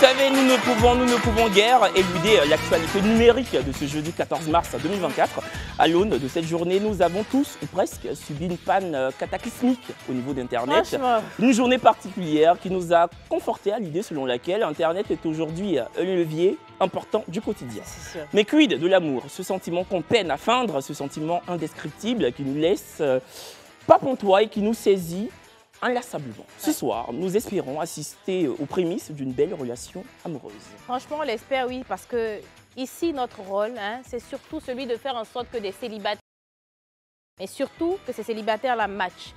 savez, nous ne pouvons guère éluder l'actualité numérique de ce jeudi 14 mars 2024. À l'aune de cette journée, nous avons tous, ou presque, subi une panne cataclysmique au niveau d'Internet. Une journée particulière qui nous a conforté à l'idée selon laquelle Internet est aujourd'hui un levier important du quotidien. Mais quid de l'amour, ce sentiment qu'on peine à feindre, ce sentiment indescriptible qui nous laisse pas pantois et qui nous saisit inlassablement. Ce soir, nous espérons assister aux prémices d'une belle relation amoureuse. Franchement, on l'espère, oui, parce que ici, notre rôle, c'est surtout celui de faire en sorte que des célibataires, mais surtout que ces célibataires-là matchent.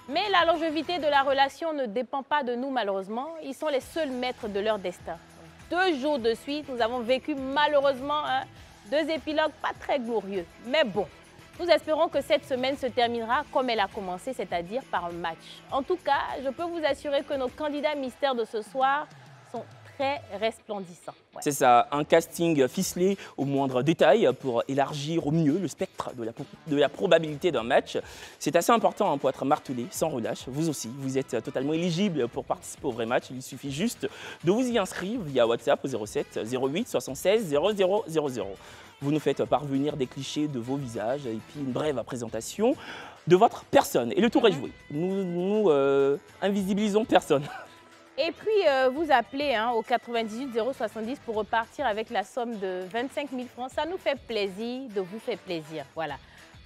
Mais la longévité de la relation ne dépend pas de nous, malheureusement. Ils sont les seuls maîtres de leur destin. 2 jours de suite, nous avons vécu malheureusement 2 épilogues pas très glorieux. Mais bon. Nous espérons que cette semaine se terminera comme elle a commencé, c'est-à-dire par un match. En tout cas, je peux vous assurer que nos candidats mystères de ce soir sont très resplendissants. Ouais. C'est ça, un casting ficelé au moindre détail pour élargir au mieux le spectre de la probabilité d'un match. C'est assez important pour être martelé sans relâche. Vous aussi, vous êtes totalement éligible pour participer au vrai match. Il suffit juste de vous y inscrire via WhatsApp au 07 08 76 00 00. Vous nous faites parvenir des clichés de vos visages et puis une brève présentation de votre personne. Et le tour est joué. Nous invisibilisons personne. Et puis, vous appelez au 98 070 pour repartir avec la somme de 25 000 francs. Ça nous fait plaisir de vous faire plaisir. Voilà.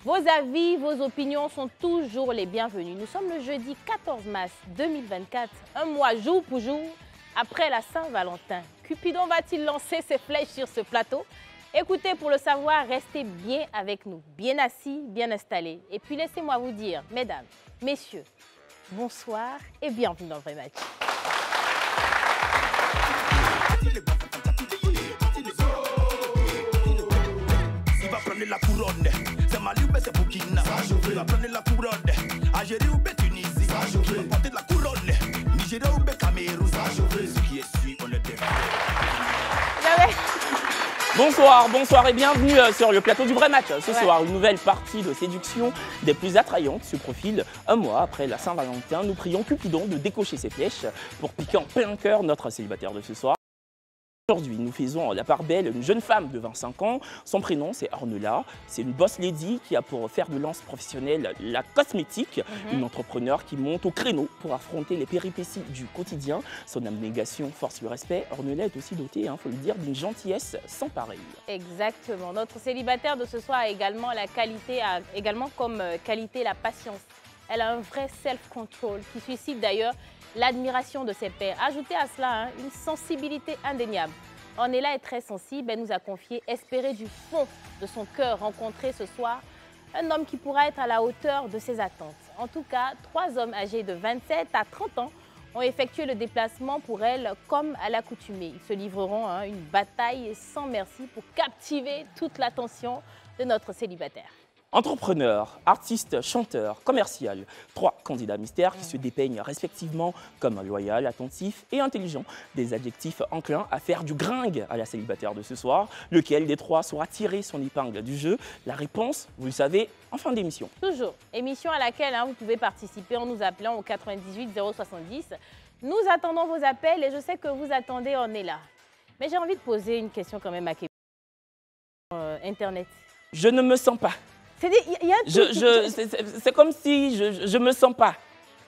Vos avis, vos opinions sont toujours les bienvenus. Nous sommes le jeudi 14 mars 2024, un mois jour pour jour après la Saint-Valentin. Cupidon va-t-il lancer ses flèches sur ce plateau? Écoutez, pour le savoir, restez bien avec nous, bien assis, bien installés. Et puis laissez-moi vous dire, mesdames, messieurs, bonsoir et bienvenue dans le vrai match. Il va prendre la couronne, c'est Mali ou c'est Burkina. Il va prendre la couronne, Algérie ou Tunisie. Il va porter la couronne, Nigeria ou Cameroun. Ce qui est sûr, on le défend. Bonsoir, bonsoir et bienvenue sur le plateau du vrai match. Ce soir, une nouvelle partie de séduction des plus attrayantes se profile. Un mois après la Saint-Valentin, nous prions Cupidon de décocher ses flèches pour piquer en plein cœur notre célibataire de ce soir. Aujourd'hui, nous faisons la part belle une jeune femme de 25 ans. Son prénom, c'est Ornella. C'est une boss lady qui a pour fer de lance professionnelle la cosmétique. Une entrepreneur qui monte au créneau pour affronter les péripéties du quotidien. Son abnégation force le respect. Ornella est aussi dotée, faut le dire, d'une gentillesse sans pareil. Exactement. Notre célibataire de ce soir a également comme qualité la patience. Elle a un vrai self-control qui suscite d'ailleurs l'admiration de ses pairs. Ajoutez à cela une sensibilité indéniable. Ornella est très sensible, elle nous a confié espérer du fond de son cœur rencontrer ce soir un homme qui pourra être à la hauteur de ses attentes. En tout cas, 3 hommes âgés de 27 à 30 ans ont effectué le déplacement pour elle comme à l'accoutumée. Ils se livreront une bataille sans merci pour captiver toute l'attention de notre célibataire. Entrepreneur, artiste, chanteur, commercial, 3 candidats mystères qui se dépeignent respectivement comme loyal, attentif et intelligent. Des adjectifs enclins à faire du gringue à la célibataire de ce soir. Lequel des 3 saura tirer son épingle du jeu? La réponse, vous le savez, en fin d'émission. Toujours. Émission à laquelle vous pouvez participer en nous appelant au 98 070. Nous attendons vos appels et je sais que vous attendez Ornella. Mais j'ai envie de poser une question quand même à Kevin. Internet. Je ne me sens pas. C'est comme si je me sens pas.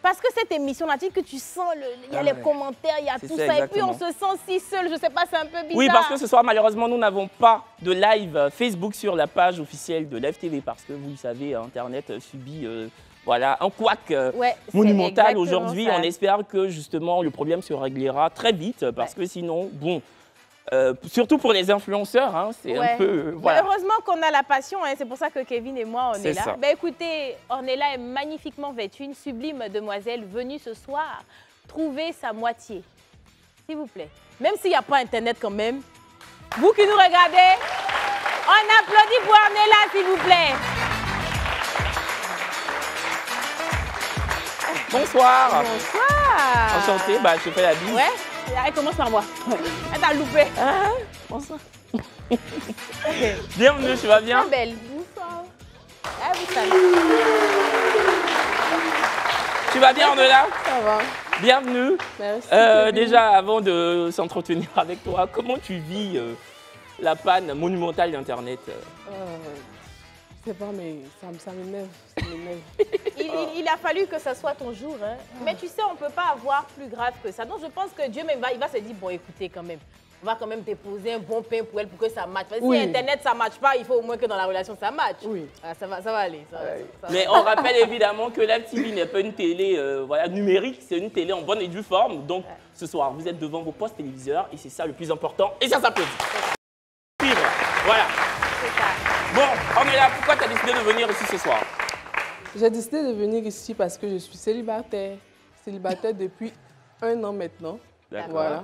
Parce que cette émission-là, tu dis que tu sens, il y a les commentaires, il y a tout ça, et puis on se sent si seul, je sais pas, c'est un peu bizarre. Oui, parce que ce soir, malheureusement, nous n'avons pas de live Facebook sur la page officielle de Live TV, parce que vous le savez, Internet subit un couac monumental aujourd'hui. On espère que justement le problème se réglera très vite, parce que sinon, bon... surtout pour les influenceurs, c'est un peu... Heureusement qu'on a la passion, c'est pour ça que Kevin et moi, on est là. Écoutez, Ornella est magnifiquement vêtue, une sublime demoiselle venue ce soir trouver sa moitié. S'il vous plaît, même s'il n'y a pas Internet quand même, vous qui nous regardez, on applaudit pour Ornella, s'il vous plaît. Bonsoir. Bonsoir. Enchanté, je fais la bise. Ouais. Elle commence par moi. Elle t'a loupé. Bonsoir. Bienvenue, tu vas bien? Très belle. Bonsoir. Vous savez. Tu vas bien, Ornella? Ça va. Bienvenue. Merci. Déjà, avant de s'entretenir avec toi, comment tu vis la panne monumentale d'Internet? Je sais pas, mais ça m'énerve. Il a fallu que ça soit ton jour. Hein. Mais tu sais, on ne peut pas avoir plus grave que ça. Donc je pense que Dieu même il va se dire, bon écoutez quand même, on va quand même déposer un bon pain pour elle pour que ça matche. Parce que si Internet ça ne matche pas, il faut au moins que dans la relation ça matche. Oui. Ah, ça va aller. Mais on rappelle évidemment que la TV n'est pas une télé voilà, numérique, c'est une télé en bonne et due forme. Donc ce soir, vous êtes devant vos postes téléviseurs et c'est ça le plus important. Et ça s'applaudit. Voilà. C'est ça. Bon, on est là. Pourquoi tu as décidé de venir ici ce soir? J'ai décidé de venir ici parce que je suis célibataire. Célibataire depuis 1 an maintenant. D'accord. Voilà,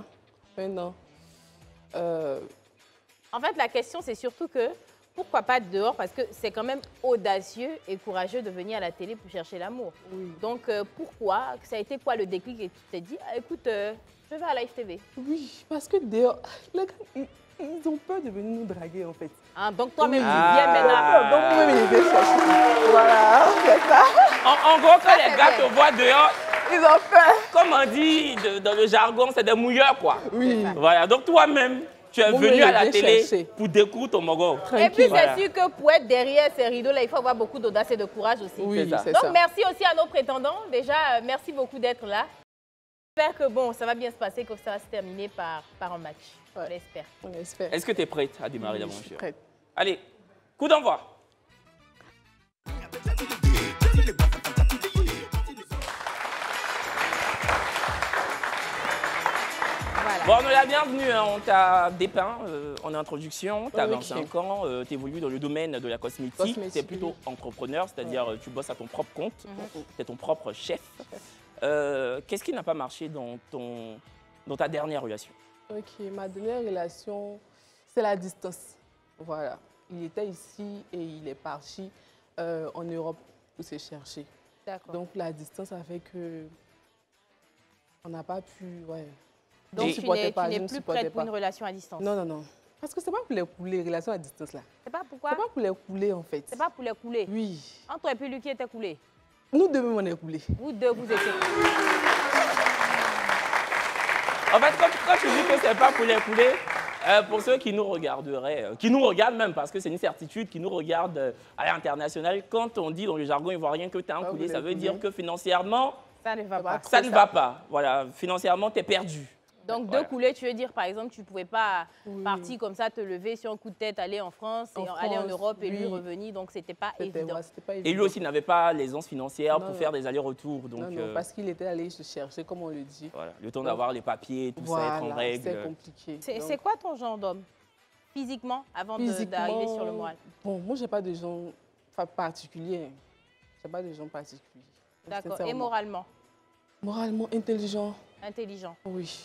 1 an. En fait, la question, c'est surtout que pourquoi pas dehors? Parce que c'est quand même audacieux et courageux de venir à la télé pour chercher l'amour. Oui. Donc, pourquoi? Ça a été quoi le déclic et tu t'es dit, ah, écoute, je vais à Live TV? Oui, parce que dehors, les gars, ils ont peur de venir nous draguer en fait. Ah, donc toi-même, tu Oui. viens maintenant. Donc moi-même, ils viennent chercher. Voilà, c'est ça. En gros, quand les gars te voient dehors, Ils ont peur. comme on dit dans le jargon, c'est des mouilleurs, quoi. Oui. Voilà, donc toi-même, tu es Moi-même, venu à je la viens télé chercher. pour découvrir ton mogo. Et puis, Tranquille. c'est Voilà. sûr que pour être derrière ces rideaux-là, il faut avoir beaucoup d'audace et de courage aussi. Oui, ça. c'est Donc, ça. merci aussi à nos prétendants. Déjà, merci beaucoup d'être là. J'espère que bon, ça va bien se passer, que ça va se terminer par un match. Ouais. On l'espère. On espère. Est-ce que tu es prête à démarrer Oui, je suis l'aventure? prête. Allez, coup d'envoi. Voilà. Bon, on est la bienvenue, hein. On t'a dépeint en introduction, tu as Ok. 25 ans, tu évolues dans le domaine de la cosmétique, Cosmétique, tu es plutôt entrepreneur, c'est-à-dire tu bosses à ton propre compte, tu es ton propre chef. Qu'est-ce qui n'a pas marché dans ta dernière relation? Ok, ma dernière relation, c'est la distance. Voilà. Il était ici et il est parti en Europe pour se chercher. D'accord. Donc la distance a fait que on n'a pas pu. Ouais. Donc, Je tu supportais n'es pas, je ne plus supportais prête pour pas. une relation à distance. Non, non, non. Parce que c'est pas pour les relations à distance là. C'est pas pourquoi? C'est pas pour les couler en fait. C'est pas pour les couler. Oui. Entre toi et puis lui qui était coulé. Nous deux même on est coulés. Vous deux, vous étiez coulés. En fait, quand tu dis que c'est pas pour les couler, pour ceux qui nous regarderaient, qui nous regardent même, parce que c'est une certitude, qui nous regardent à l'international, quand on dit dans le jargon ivoirien que tu as un Ah, coulé, vous ça êtes veut dire coulé. que financièrement, Ça ne va pas. ça ne va pas. Voilà, financièrement, tu es perdu. Donc, Voilà. deux coulées, tu veux dire, par exemple, tu ne pouvais pas Oui. partir comme ça, te lever sur un coup de tête, aller en France, et En aller en France, Europe et lui oui. revenir. Donc, c'était pas C'était évident. ouais, c'était pas Et évident. lui aussi n'avait pas l'aisance financière Non, pour non. faire des allers-retours. Donc, Non, non, parce qu'il était allé se chercher, comme on le dit. voilà, le temps d'avoir les papiers, tout ça, être en Voilà, règle. c'est compliqué. C'est Donc, c'est quoi ton genre d'homme? Physiquement, avant d'arriver sur le moral. Bon, moi, j'ai pas de gens particuliers. J'ai pas de gens particuliers. D'accord. Et Sincèrement. moralement? Moralement intelligent. Intelligent. Oui.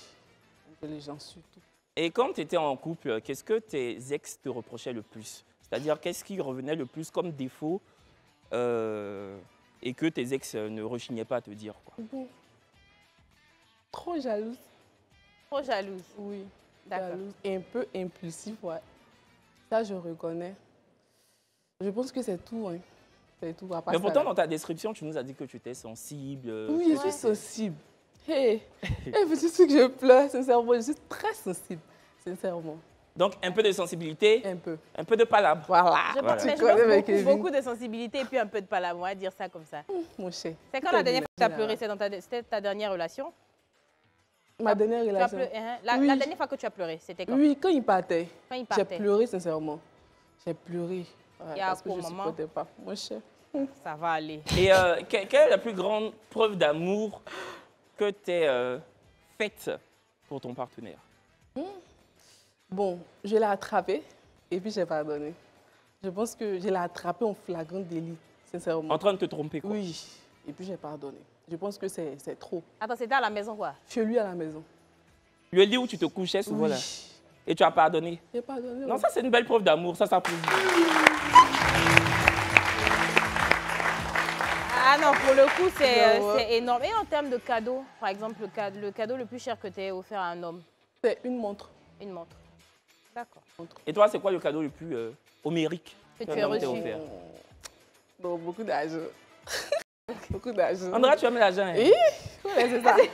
Intelligent surtout. Et quand tu étais en couple, qu'est-ce que tes ex te reprochaient le plus? C'est-à-dire, qu'est-ce qui revenait le plus comme défaut et que tes ex ne rechignaient pas à te dire, quoi? Bon. Trop jalouse. Trop jalouse. Oui. D'accord. Jalouse et un peu impulsif, ouais. Ça, je reconnais. Je pense que c'est tout, hein. C'est tout. À part Mais ça, pourtant, là. dans ta description, tu nous as dit que tu étais sensible. Oui, je suis sensible. Hey, veux-tu que je pleure, sincèrement? Je suis très sensible, sincèrement. Donc, un peu de sensibilité, Un peu. un peu de palabre. Voilà. Je pense, Tu mais je connais, pense mais Kevin. beaucoup de sensibilité et puis un peu de palabre, on va dire ça comme ça. Mon cher. C'est quand la dernière fois que tu as pleuré? C'était ta dernière relation? Ma dernière Tu as relation. pleuré, hein? La Oui. dernière fois que tu as pleuré, c'était quand? Oui, quand il partait. Quand il J'ai partait. pleuré, sincèrement. J'ai pleuré. Ouais, Il y a parce que quoi, je ne maman? supportais pas. Mon cher. Ça va aller. Et quelle est la plus grande preuve d'amour que tu aies faite pour ton partenaire? Bon, je l'ai attrapé et puis j'ai pardonné. Je pense que je l'ai attrapé en flagrant délit, sincèrement. En train de te tromper, quoi. Oui, et puis j'ai pardonné. Je pense que c'est trop. Attends, c'était à la maison quoi? Chez lui à la maison. Le lit où tu te couchais souvent, Oui. là. Et tu as pardonné. J'ai pardonné. Non, ouais. ça, c'est une belle preuve d'amour. Ça s'applaudit. Ah non, pour le coup, c'est Ouais. c'est énorme. Et en termes de cadeaux, par exemple, le cadeau le plus cher que tu aies offert à un homme? C'est une montre. Une montre. D'accord. Et toi, c'est quoi le cadeau le plus homérique Que tu qu'un as homme t'a reçu? offert? Bon, beaucoup d'argent. Beaucoup d'argent. Andra, tu aimes l'argent, hein? Oui, Ouais, c'est ça. Mais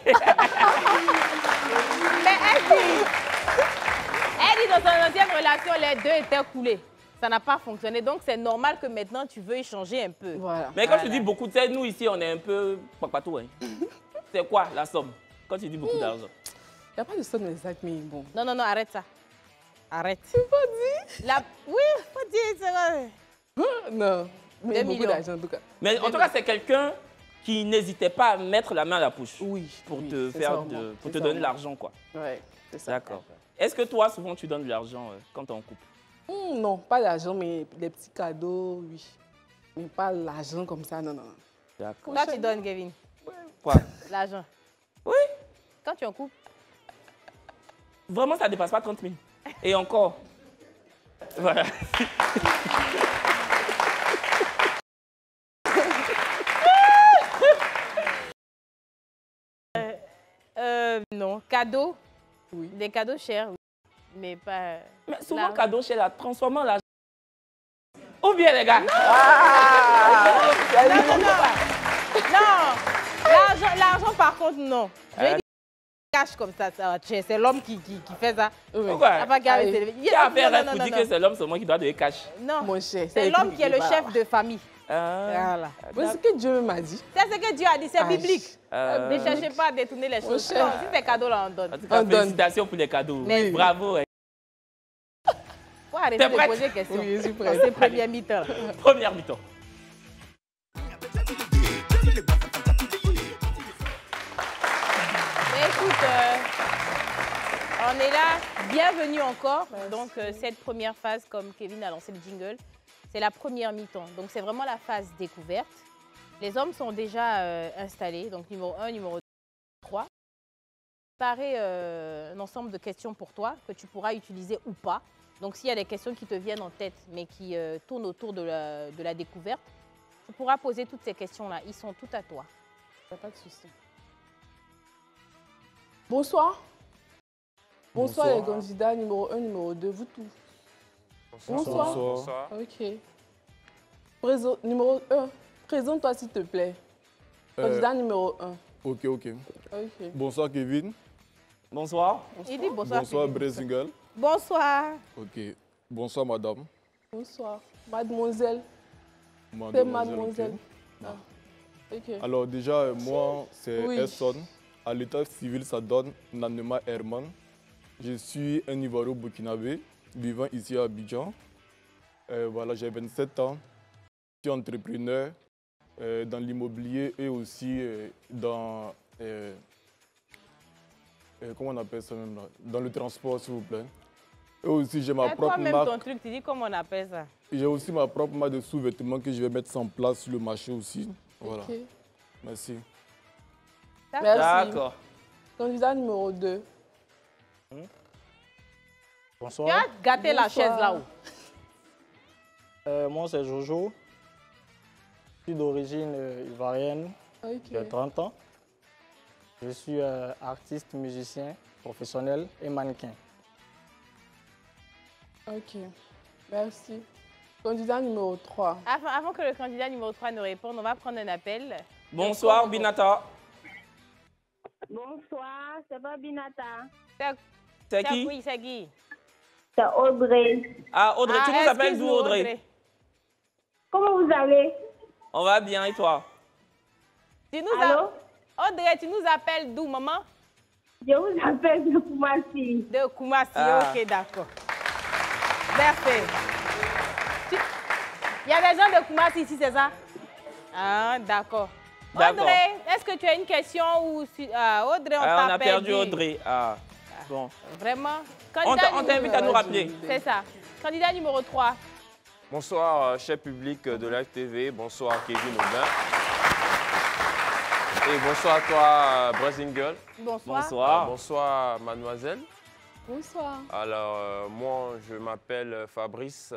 elle dit dans son ancienne relation, les deux étaient coulés. Ça n'a pas fonctionné. Donc, c'est normal que maintenant, tu veux échanger un peu. Voilà. Mais quand tu dis beaucoup, tu sais, nous ici, on est un peu papatou. Hein. C'est quoi la somme quand tu dis beaucoup d'argent? Il n'y a pas de somme exacte, mais bon. Non, non, non, arrête ça. Arrête. C'est pas dit. Oui, faut dire, c'est vrai. Non, mais 2 beaucoup millions. d'argent en tout cas. Mais en tout cas, c'est quelqu'un qui n'hésitait pas à mettre la main à la poche Oui. pour oui, te c'est faire ça, au moins. pour C'est te ça, donner au de moins. l'argent, quoi. Ouais, c'est ça. D'accord. Est-ce que toi, souvent, tu donnes de l'argent quand tu es en couple? Non, pas d'argent, mais des petits cadeaux, oui. Mais pas l'argent comme ça, non, non. D'accord. Toi, tu donnes, Kevin, Quoi? l'argent. Oui. Quand tu es en couple. Vraiment, ça ne dépasse pas 30 000. Et encore. Voilà. Non, cadeaux. Oui. Des cadeaux chers, oui. Mais pas... Mais souvent, l'argent. cadeau chez la transformant l'argent. Ou bien, les gars? Non, l'argent par contre, non. Je vais dire cash comme ça, c'est l'homme qui fait ça. Pourquoi? Ah, pas garder Allez. ses- Qui a fait Non, rêve non, pour non, dire non. que c'est l'homme seulement qui doit donner cash? Non, Mon cher, c'est l'homme qui est le chef de famille. Ah. Voilà. C'est ce que Dieu m'a dit. C'est ce que Dieu a dit, c'est Aïe. biblique. Ne cherchez pas à détourner les choses. cher. Non, si c'est cadeau, là, on donne. En tout cas, On donne. félicitations pour les cadeaux. Merci. Bravo. Hein. Faut arrêter T'es de prête? poser des questions. Oui, je suis Dans prête. ces premières mi-temps. Première mi-temps. Mais écoute, on est là, bienvenue encore. Donc cette première phase, comme Kevin a lancé le jingle, c'est la première mi-temps. Donc c'est vraiment la phase découverte. Les hommes sont déjà installés, donc numéro 1, numéro 2, 3. Préparer un ensemble de questions pour toi que tu pourras utiliser ou pas. Donc s'il y a des questions qui te viennent en tête mais qui tournent autour de la découverte, tu pourras poser toutes ces questions-là. Ils sont tout à toi. Il n'y a pas de souci. Bonsoir. Bonsoir les candidats numéro 1, numéro 2, vous tous. Bonsoir. Bonsoir. Ok. Numéro 1, présente-toi s'il te plaît. Candidat numéro 1. Ok. Ok. Bonsoir Kevin. Bonsoir. Il dit bonsoir. Bonsoir Kevin. Bresingal. Bonsoir. Ok. Bonsoir madame. Bonsoir. Mademoiselle. C'est mademoiselle. ok. Ah. Ok. Alors déjà, moi, c'est Oui. Esson. À l'état civil, ça donne Nanema Herman. Je suis un Ivoiro burkinabé vivant ici à Abidjan. Voilà, j'ai 27 ans. Je suis entrepreneur dans l'immobilier et aussi dans... comment on appelle ça même là? Dans le transport, s'il vous plaît. Et aussi, j'ai ma propre Toi-même, marque. ton truc, tu dis comment on appelle ça? J'ai aussi ma propre marque de sous-vêtements que je vais mettre en place sur le marché aussi. Voilà. Ok. Merci. Merci. D'accord. Candidat numéro 2. Tu Bonsoir. as gâté la Bonsoir. chaise là-haut. Moi, c'est Jojo. Je suis d'origine ivoirienne. J'ai Ok. 30 ans. Je suis artiste, musicien, professionnel et mannequin. Ok. Merci. Candidat numéro 3. Avant que le candidat numéro 3 ne réponde, on va prendre un appel. Bonsoir, Binata. Bonsoir, c'est pas Binata. C'est qui? Oui, c'est qui? C'est Audrey. Ah, Audrey. Tu nous appelles d'où, excuse-nous, Audrey? Comment vous allez? On va bien, et toi? Tu nous Allô? Audrey, tu nous appelles d'où, maman? Je vous appelle de Koumassi. De Koumassi, Ah. ok, d'accord. Merci. Il y a des gens de Koumassi ici, c'est ça? Ah, d'accord. D'accord. Audrey, est-ce que tu as une question ou... Audrey, on Ah, on t'a a perdu perdu. Audrey. Ah, bon. Vraiment? On t'invite à nous rappeler. C'est ça. Candidat numéro 3. Bonsoir, cher public de Live TV. Bonsoir, Kevin Aubin. Et bonsoir à toi, Bresingal. Bonsoir. Bonsoir. Bonsoir, mademoiselle. Bonsoir. Alors, moi, je m'appelle Fabrice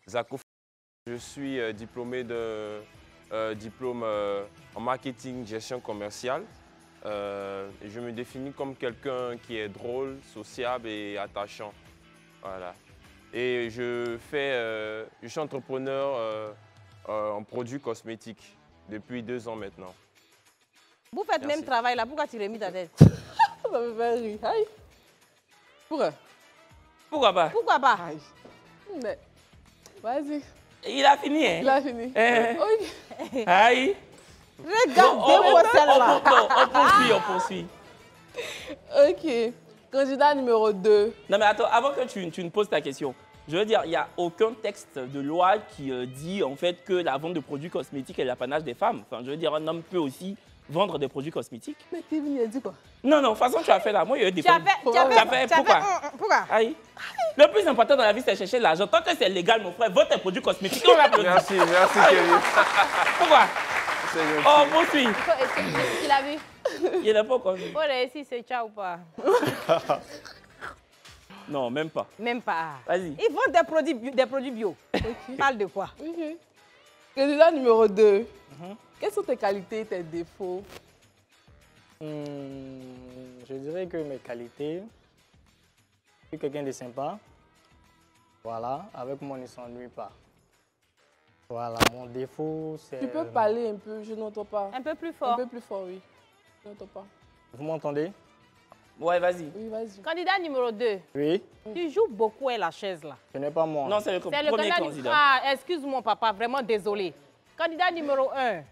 Zakouf. Je suis diplômé de diplôme en marketing, gestion commerciale. Et je me définis comme quelqu'un qui est drôle, sociable et attachant. Voilà. Et je suis entrepreneur en produits cosmétiques depuis 2 ans maintenant. Vous faites le même travail là, pourquoi tu remis ta tête? Ça me fait rire. Aïe. Pourquoi? Pourquoi pas? Pourquoi pas? Aïe. Mais, vas-y. Il a fini, hein? Il a fini. Ok. Aïe. Regardez-moi celle-là. On poursuit. Ok. Candidat numéro 2. Non, mais attends, avant que tu ne poses ta question, je veux dire, il n'y a aucun texte de loi qui dit en fait que la vente de produits cosmétiques est l'apanage des femmes. Enfin, je veux dire, un homme peut aussi vendre des produits cosmétiques. Mais t'es venu, il a dit quoi? Non, de toute façon, tu as fait là. Moi, il y a eu des Tu as fait, pourquoi? Pourquoi? Aïe. Le plus important dans la vie, c'est chercher l'argent. Tant que c'est légal, mon frère, vends tes produits cosmétiques. On l'applaudit. Merci Kelly. Pourquoi? C'est gentil. Oh, poursuis. Tu l'as vu? Il n'est pas encore vu. Faut réussir ce chat ou pas? Non, même pas. Même pas. Vas-y. Ils vendent des produits bio. Okay. Parle de quoi? Ok. Candidat numéro 2. Quelles sont tes qualités et tes défauts? Je dirais que mes qualités, je suis quelqu'un de sympa. Voilà, avec moi, on ne s'ennuie pas. Voilà, mon défaut, c'est... Tu peux parler un peu, je n'entends pas. Un peu plus fort. Un peu plus fort, oui. Je n'entends pas. Vous m'entendez? Ouais, vas-y. Oui, vas-y. Candidat numéro 2. Oui. Tu joues beaucoup à la chaise, là. Ce n'est pas moi. Non, c'est le premier candidat. Ah, excuse-moi, papa, vraiment désolé. Candidat numéro 1.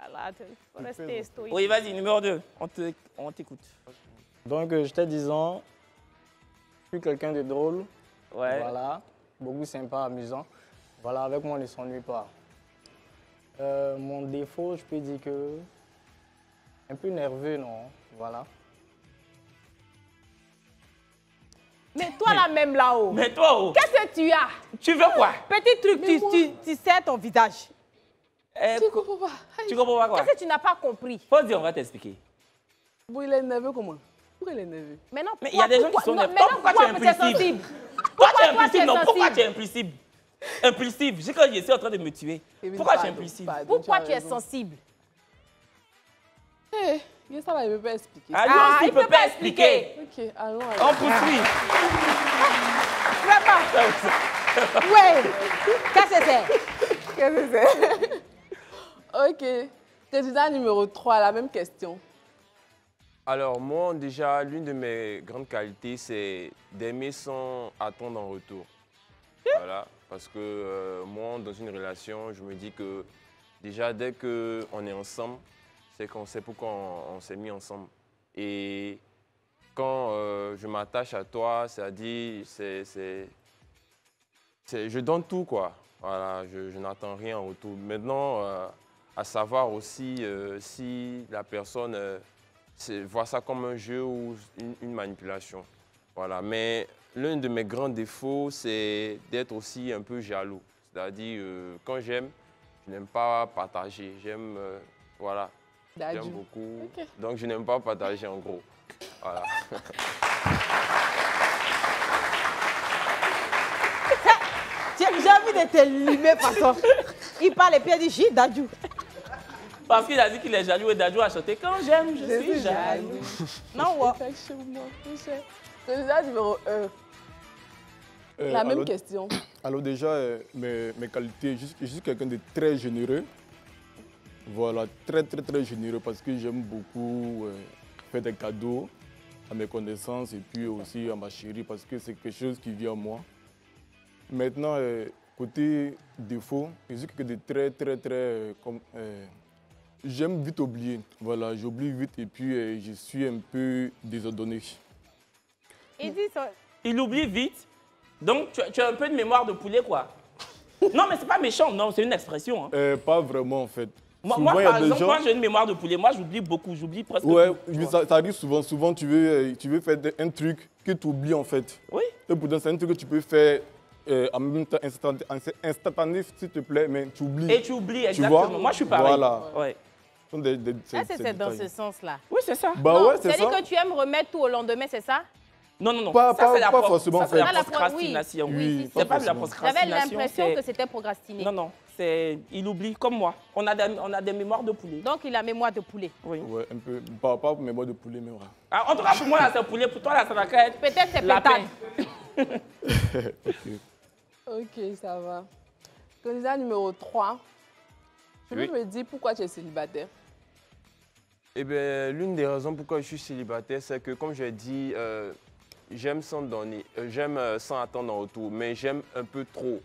Alors, il faut rester stoïque. Oui, vas-y, numéro 2. On t'écoute. Donc, j'étais disant, je suis quelqu'un de drôle. Ouais. Voilà, beaucoup sympa, amusant. Voilà, avec moi, on ne s'ennuie pas. Mon défaut, je peux dire que... Un peu nerveux, non? Voilà. Mais toi, là même là-haut. Mais toi, oh. Qu'est-ce que tu as? Tu veux quoi? Petit truc, tu serres ton visage. Tu comprends pas. Tu comprends pas quoi? Qu'est-ce que tu n'as pas compris? Faut dire, on va t'expliquer. Bon, il est nerveux comment? Pourquoi il est nerveux? Mais non, mais il y a des gens qui sont nerveux. Pourquoi tu es impulsive? Toi, tu es impulsive, non? Pourquoi tu es impulsive? Impulsive. Je sais que je suis en train de me tuer. Pourquoi tu es impulsive? Pourquoi tu es sensible? Eh, ça là, il ne peut pas expliquer. Ah, il ne peut pas expliquer. Ok, allons. On poursuit. Vraiment? Oui. Qu'est-ce que c'est? Qu'est-ce que c'est? Ok. Candidat numéro 3, la même question. Alors moi, déjà, l'une de mes grandes qualités, c'est d'aimer sans attendre en retour. Voilà, parce que moi, dans une relation, je me dis que déjà, dès qu'on est ensemble, c'est qu'on sait pourquoi on s'est mis ensemble. Et quand je m'attache à toi, c'est-à-dire, je donne tout, quoi. Voilà, je n'attends rien en retour. Maintenant, à savoir aussi si la personne voit ça comme un jeu ou une manipulation. Voilà, mais l'un de mes grands défauts, c'est d'être aussi un peu jaloux. C'est-à-dire, quand j'aime, je n'aime pas partager. J'aime, voilà. J'aime beaucoup, donc je n'aime pas partager en gros. Voilà. J'ai envie de te limer façon. Il parle et puis il dit J Dadju. Parce qu'il a dit qu'il est jaloux et Dadju a chanté quand j'aime, je suis jaloux. Non, ouais. Candidat numéro 1. La même question. Alors déjà, mes qualités, je suis quelqu'un de très généreux. Voilà, très généreux parce que j'aime beaucoup faire des cadeaux à mes connaissances et puis aussi à ma chérie parce que c'est quelque chose qui vient à moi. Maintenant, côté défaut, je suis quelqu'un de très j'aime vite oublier. Voilà, j'oublie vite et puis je suis un peu désordonné. Il dit ça. Il oublie vite. Donc, tu as un peu de mémoire de poulet, quoi. Non, mais c'est pas méchant, non, c'est une expression. Hein. Pas vraiment, en fait. Moi par exemple, moi j'ai une mémoire de poulet. Moi, j'oublie beaucoup, j'oublie presque tout. Ouais, ça arrive souvent. Souvent, tu veux faire un truc que tu oublies, en fait. Oui. Et pourtant, c'est un truc que tu peux faire en même temps instantané, s'il te plaît, mais tu oublies. Et tu oublies, exactement. Tu vois? Moi, je suis pareil. Voilà. Ouais. C'est dans ce sens-là. Oui, c'est ça. Bah ouais, c'est ça. C'est-à-dire que tu aimes remettre tout au lendemain, c'est ça? Non. Pas Ça, forcément, en fait. c'est la procrastination. Oui, c'est pas de la J'avais procrastination. l'impression que c'était procrastiné. Non. Il oublie, comme moi. On a des mémoires de poulet. Donc, il a mémoire de poulet. Oui. Ouais, un peu. Pas pour mémoire de poulet, mais voilà. Alors, en tout cas, pour moi, là, c'est poulet. Pour toi, là, ça va être peut-être c'est lapin. Ok, ça va. Candidat numéro 3. Tu peux me dire pourquoi tu es célibataire? Eh bien, l'une des raisons pourquoi je suis célibataire, c'est que, comme j'ai dit, j'aime sans donner, j'aime sans attendre en retour, mais j'aime un peu trop.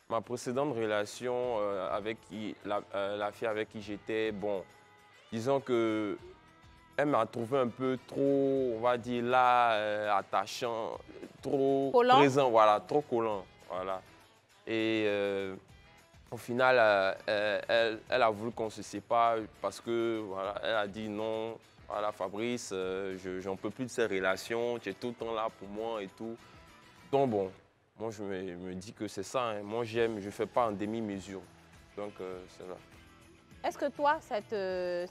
Ma précédente relation avec la fille avec qui j'étais, bon, disons que elle m'a trouvé un peu trop, on va dire là, attachant, trop Collant. présent, voilà, trop collant, voilà. Et au final, elle a voulu qu'on se sépare parce que, voilà, elle a dit non, voilà, Fabrice, j'en peux plus de ces relations, tu es tout le temps là pour moi et tout. Donc bon, moi je me dis que c'est ça, hein. Moi j'aime, je ne fais pas en demi-mesure. Donc c'est là. Est-ce que toi, c'est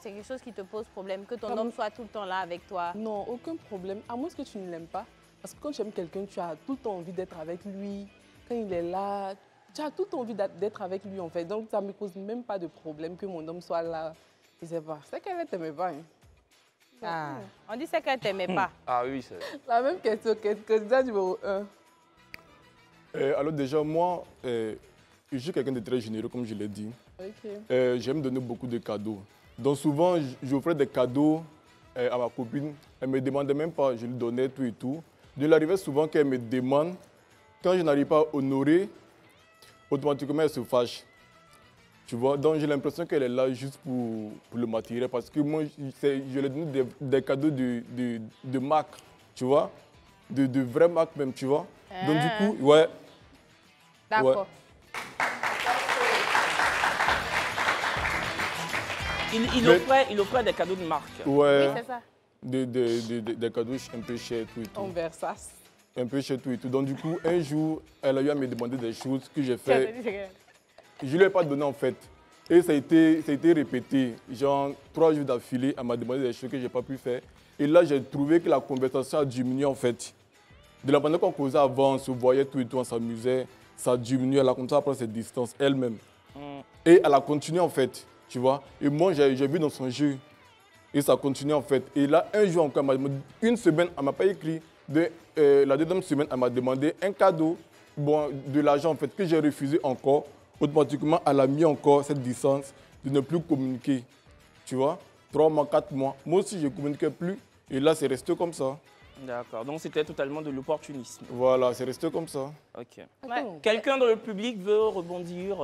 quelque chose qui te pose problème, que ton homme soit tout le temps là avec toi? Non, aucun problème. À moins que tu ne l'aimes pas. Parce que quand tu aimes quelqu'un, tu as tout le temps envie d'être avec lui. Quand il est là, tu as tout le temps envie d'être avec lui, en fait. Donc, ça ne me cause même pas de problème que mon homme soit là. Je ne sais pas. C'est qu'elle ne t'aimait pas. Hein. Ah. On dit c'est qu'elle ne t'aimait pas. Ah oui, c'est La même question, candidat numéro 1. Alors déjà, moi, je suis quelqu'un de très généreux, comme je l'ai dit. Okay. J'aime donner beaucoup de cadeaux. Donc souvent, j'offrais des cadeaux à ma copine. Elle ne me demandait même pas, je lui donnais tout et tout. Il arrivait souvent qu'elle me demande. Quand je n'arrive pas à honorer, automatiquement, elle se fâche. Tu vois, donc j'ai l'impression qu'elle est là juste pour le matériel. Parce que moi, je lui donne des cadeaux de marque, tu vois. De vraies marques même, tu vois. Donc du coup, ouais. D'accord. Ouais. Il offrait des cadeaux de marque. Ouais. Oui, c'est ça. Des cadeaux un peu chers, tout et tout. En Versace. Un peu cher, tout et tout. Donc, du coup, un jour, elle a eu à me demander des choses que j'ai fait. Je ne lui ai pas donné, en fait. Et ça a été répété. Genre, 3 jours d'affilée, elle m'a demandé des choses que je n'ai pas pu faire. Et là, j'ai trouvé que la conversation a diminué, en fait. De la manière qu'on causait avant, on se voyait tout et tout, on s'amusait. Ça a diminué. Elle a commencé à prendre ses distances elle-même. Et elle a continué, en fait. Tu vois. Et moi, j'ai vu dans son jeu. Et ça continue, en fait. Et là, un jour encore, une semaine, elle ne m'a pas écrit. La deuxième semaine, elle m'a demandé un cadeau, bon, de l'argent, en fait, que j'ai refusé encore. Automatiquement, elle a mis encore cette distance de ne plus communiquer. Tu vois. 3 mois, 4 mois. Moi aussi, je ne communiquais plus. Et là, c'est resté comme ça. D'accord. Donc, c'était totalement de l'opportunisme. Voilà, c'est resté comme ça. OK. Ouais. Quelqu'un dans le public veut rebondir.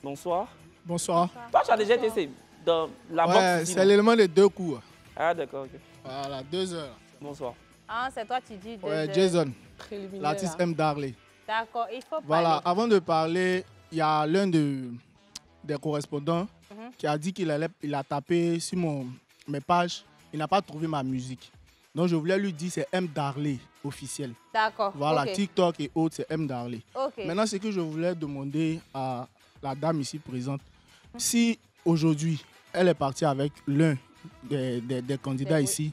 Bonsoir. Bonsoir. Toi, tu as déjà été dans la boxe Ouais, ici, c'est non? l'élément des 2 coups. Ah, d'accord. OK. Voilà, 2 heures. Bonsoir. Ah, c'est toi, tu dis. Ouais, Jason, Préliminaire. l'artiste M. Darley. D'accord, il faut Voilà, parler. avant de parler, il y a l'un des correspondants qui a dit qu'il a tapé sur mes pages. Il n'a pas trouvé ma musique. Donc, je voulais lui dire c'est M. Darley officiel. D'accord. Voilà, ok. TikTok et autres, c'est M. Darley. Ok. Maintenant, ce que je voulais demander à la dame ici présente, si aujourd'hui, elle est partie avec l'un des candidats Oui. ici,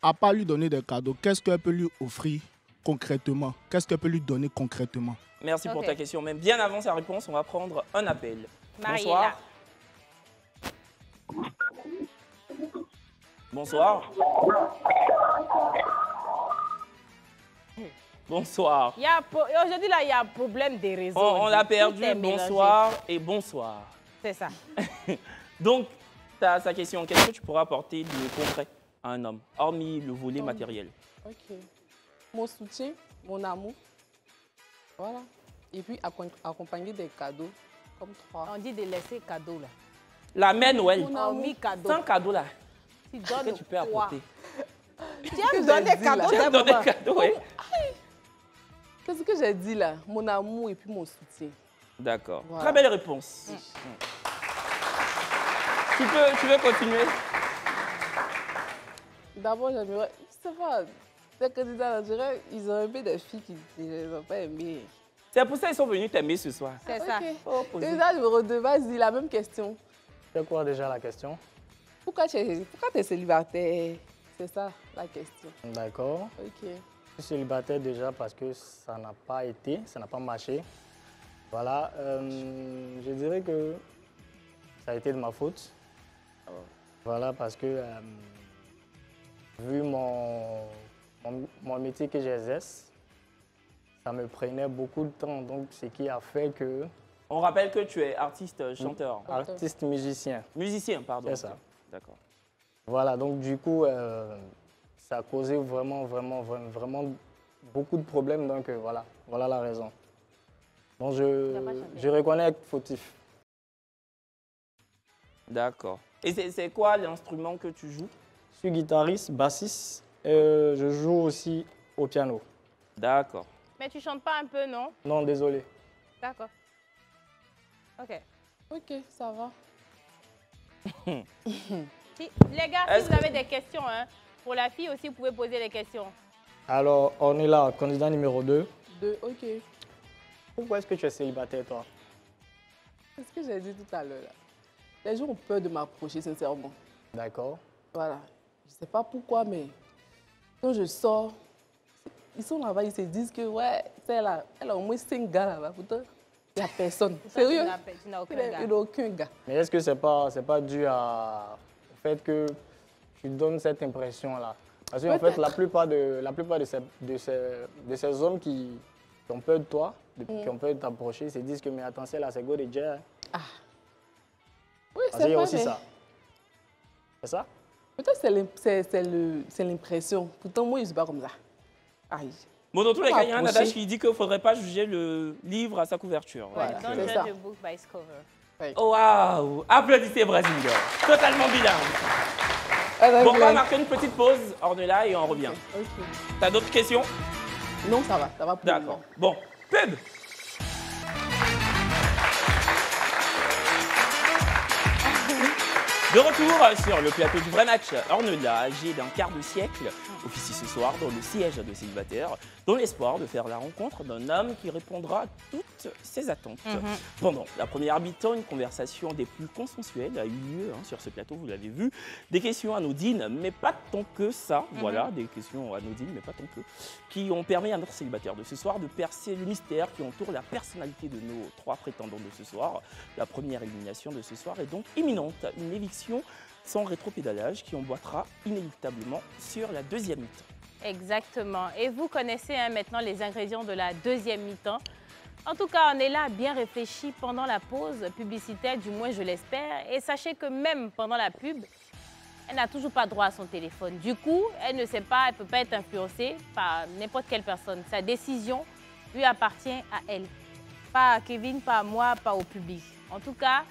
à part lui donner des cadeaux, qu'est-ce qu'elle peut lui offrir concrètement? Qu'est-ce qu'elle peut lui donner concrètement? Merci pour Ok. ta question. Mais bien avant sa réponse, on va prendre un appel. Mariella. Bonsoir. Bonsoir. Bonsoir. Aujourd'hui, là, il y a un problème des réseaux. On l'a perdu. Tout est mélangé. Bonsoir et bonsoir. C'est ça. Donc, sa question, qu'est-ce que tu pourras apporter de concret à un homme, hormis le volet matériel? Ok. Mon soutien, mon amour. Voilà. Et puis accompagner des cadeaux comme 3. On dit de laisser cadeau, là. La mère Noël, Mon On amour. mis cadeau. sans cadeau là, Tu qu'est-ce donnes que tu peux quoi? apporter? Tu aimes donner dit, cadeau là. Tu des aimes donner moments. cadeau, oui. Qu'est-ce que j'ai dit là? Mon amour et puis mon soutien. D'accord. Voilà. Très belle réponse. Tu veux continuer? D'abord, j'aimerais. Je sais pas. Les candidats, on dirait ils ont aimé des filles qui ne les ont pas aimées. C'est pour ça qu'ils sont venus t'aimer ce soir. C'est ça. Ok. Oh, posez. Candidat numéro 2, vas-y, la même question. C'est quoi déjà la question? Pourquoi tu es célibataire? C'est ça la question. D'accord. Ok. Je suis célibataire déjà parce que ça n'a pas été, ça n'a pas marché. Voilà, je dirais que ça a été de ma faute. Voilà, parce que vu mon métier que j'exerce, ça me prenait beaucoup de temps. Donc, ce qui a fait que, On rappelle que tu es artiste, chanteur. Artiste, musicien. Musicien, pardon. C'est ça. D'accord. Voilà, donc du coup, ça a causé vraiment beaucoup de problèmes. Donc voilà la raison. Donc je reconnais être fautif. D'accord. Et c'est quoi l'instrument que tu joues? Je suis guitariste, bassiste, et je joue aussi au piano. D'accord. Mais tu chantes pas un peu, non? Non, désolé. D'accord. Ok. Ok, ça va. Les gars, si vous avez des questions, hein, pour la fille aussi, vous pouvez poser des questions. Alors, on est là, candidat numéro 2. Ok. Pourquoi est-ce que tu es célibataire, toi? C'est ce que j'ai dit tout à l'heure. Les gens ont peur de m'approcher, sincèrement. D'accord. Voilà. Je ne sais pas pourquoi, mais quand je sors, ils sont là-bas, ils se disent que, ouais, elle a au moins 5 gars là-bas. Pourtant, il n'y a personne. Sérieux? Tu n'as aucun Il n'y a aucun gars. Mais est-ce que c'est pas dû au fait que tu donnes cette impression-là? Parce qu'en fait, la plupart de ces hommes qui ont peur de toi, qui ont peur de t'approcher, se disent que, mais attention, là, c'est go de Dieu. Ah. Oui, parce qu'il y a vrai. aussi ça. C'est ça? Peut-être c'est l'impression. Pourtant, moi, je ne suis pas comme ça. Aïe. Bon, dans tous les cas, il y a un adage qui dit qu'il ne faudrait pas juger le livre à sa couverture. Voilà, don't judge a book by its cover. Oui. Oh, waouh! Applaudissez Brasinger. Totalement bilingue. Bon, on va marquer une petite pause, Ornella, et on revient. Ok. T'as d'autres questions? Non, ça va pour le D'accord. moment. Bon, pub! De retour sur le plateau du vrai match, Ornella, âgée d'un quart de siècle, officie ce soir dans le siège de célibataire, dans l'espoir de faire la rencontre d'un homme qui répondra à toutes ses attentes. Pendant la première mi-temps, une conversation des plus consensuelles a eu lieu sur ce plateau, vous l'avez vu. Des questions anodines, mais pas tant que ça. Voilà, des questions anodines, mais pas tant que. Qui ont permis à notre célibataire de ce soir de percer le mystère qui entoure la personnalité de nos 3 prétendants de ce soir. La première élimination de ce soir est donc imminente. Une éviction sans rétropédalage qui emboîtera inéluctablement sur la deuxième mi-temps. Exactement. Et vous connaissez maintenant les ingrédients de la deuxième mi-temps. En tout cas, on est là bien réfléchi pendant la pause publicitaire, du moins je l'espère. Et sachez que même pendant la pub, elle n'a toujours pas droit à son téléphone. Du coup, elle ne sait pas, elle ne peut pas être influencée par n'importe quelle personne. Sa décision lui appartient à elle. Pas à Kevin, pas à moi, pas au public. En tout cas,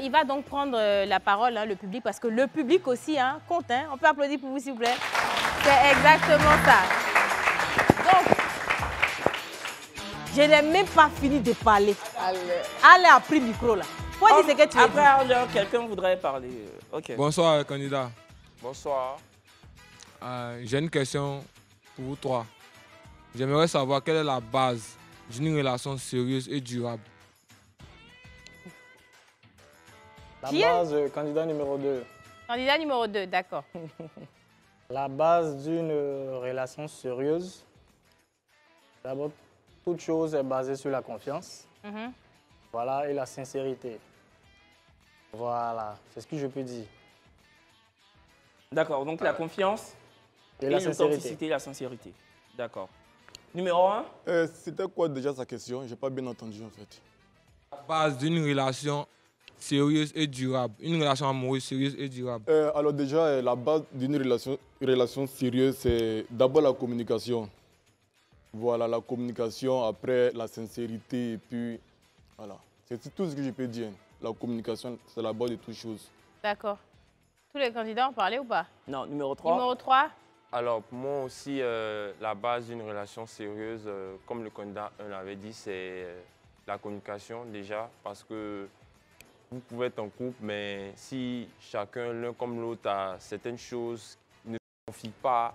il va donc prendre la parole, le public, parce que le public aussi compte. On peut applaudir pour vous, s'il vous plaît. C'est exactement ça. Donc, je n'ai même pas fini de parler. Allez, a pris le micro, là. Faut dire ce que tu veux. Après, quelqu'un voudrait parler. Ok. Bonsoir, candidat. Bonsoir. J'ai une question pour vous 3. J'aimerais savoir quelle est la base d'une relation sérieuse et durable. La base, candidat numéro 2. Candidat numéro 2, d'accord. La base d'une relation sérieuse, d'abord, toute chose est basée sur la confiance. Voilà, et la sincérité. Voilà, c'est ce que je peux dire. D'accord, donc la confiance et l'authenticité et la sincérité. D'accord. Numéro 1. C'était quoi déjà sa question? Je n'ai pas bien entendu en fait. La base d'une relation sérieuse et durable. Une relation amoureuse sérieuse et durable. Alors déjà, la base d'une relation sérieuse, c'est d'abord la communication. Voilà, la communication, après la sincérité, et puis voilà. C'est tout ce que je peux dire. La communication, c'est la base de toutes choses. D'accord. Tous les candidats ont parlé ou pas? Non, numéro 3. Numéro 3. Alors, pour moi aussi, la base d'une relation sérieuse, comme le candidat 1 l'avait dit, c'est la communication déjà, parce que vous pouvez être en couple, mais si chacun, l'un comme l'autre, a certaines choses, ne se confie pas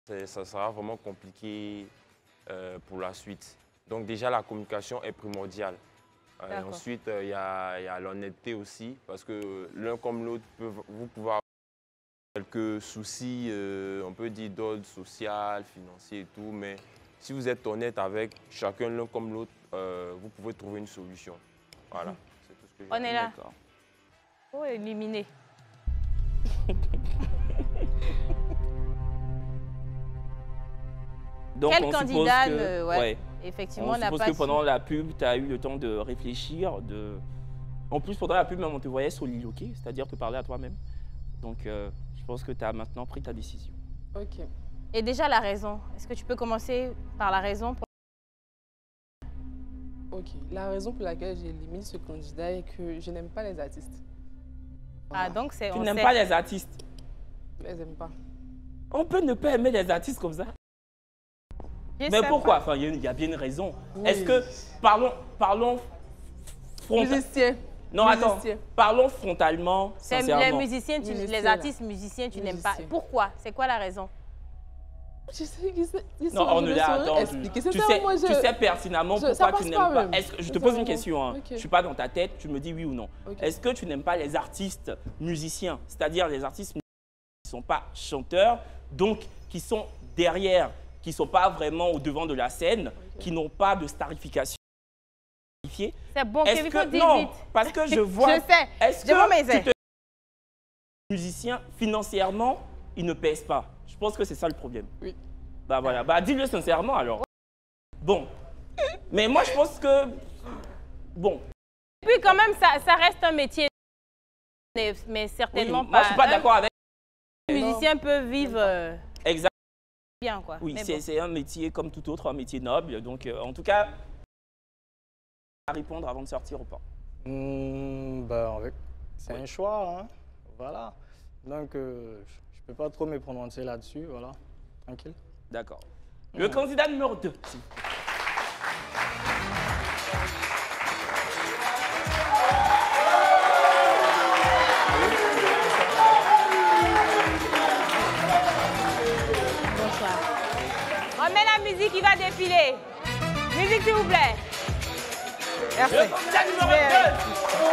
ça sera vraiment compliqué pour la suite. Donc déjà, la communication est primordiale. Ensuite, il y a l'honnêteté aussi, parce que l'un comme l'autre, vous pouvez avoir quelques soucis, on peut dire d'ordre social, financier et tout, mais si vous êtes honnête avec chacun, l'un comme l'autre, vous pouvez trouver une solution. Voilà, c'est tout ce que je On est là. Faut éliminer. Donc, quel candidat effectivement, on suppose que pendant la pub, tu as eu le temps de réfléchir. En plus, pendant la pub, même, on te voyait soliloquer, c'est-à-dire te parler à toi-même. Donc, je pense que tu as maintenant pris ta décision. Ok. Et déjà, la raison. Est-ce que tu peux commencer par la raison pour... Ok. La raison pour laquelle j'ai éliminé ce candidat est que je n'aime pas les artistes. Ah, donc c'est... Tu n'aimes pas les artistes? Je les aime pas. On peut ne pas aimer les artistes comme ça. Mais pourquoi? Enfin, il y a bien une raison. Oui. Est-ce que... Parlons musicien. Non, attends. Parlons frontalement, sincèrement. Les musiciens, les artistes musiciens, tu n'aimes pas. Pourquoi? C'est quoi la raison? Je sais qu'ils non, on est là, attends. Tu sais pertinemment pourquoi tu n'aimes pas. Je te pose une question. Hein. Okay. Je ne suis pas dans ta tête, tu me dis oui ou non. Okay. Est-ce que tu n'aimes pas les artistes musiciens? C'est-à-dire les artistes qui ne sont pas chanteurs, donc qui sont derrière, qui ne sont pas vraiment au devant de la scène, qui n'ont pas de starification. C'est bon, Kevin, faut dire non, vite. Parce que je vois... Je sais, est-ce que les musiciens, financièrement, ils ne pèsent pas? Je pense que c'est ça le problème. Oui. Bah voilà, bah dis-le sincèrement alors. Bon. Mais moi, je pense que... Bon. Et puis quand même, ça reste un métier, mais certainement oui, pas... Moi, je ne suis pas d'accord avec... Les musiciens peuvent vivre... Exactement. Bien, quoi. Oui, c'est un métier comme tout autre, un métier noble. Donc, en tout cas... à répondre avant de sortir ou pas? C'est un choix, hein. Voilà. Donc, je ne peux pas trop me prononcer là-dessus, voilà. Tranquille. D'accord. Le candidat numéro 2. Bonsoir. On met la musique, il va défiler. Musique, s'il vous plaît. Merci. Le candidat numéro 2. Il faut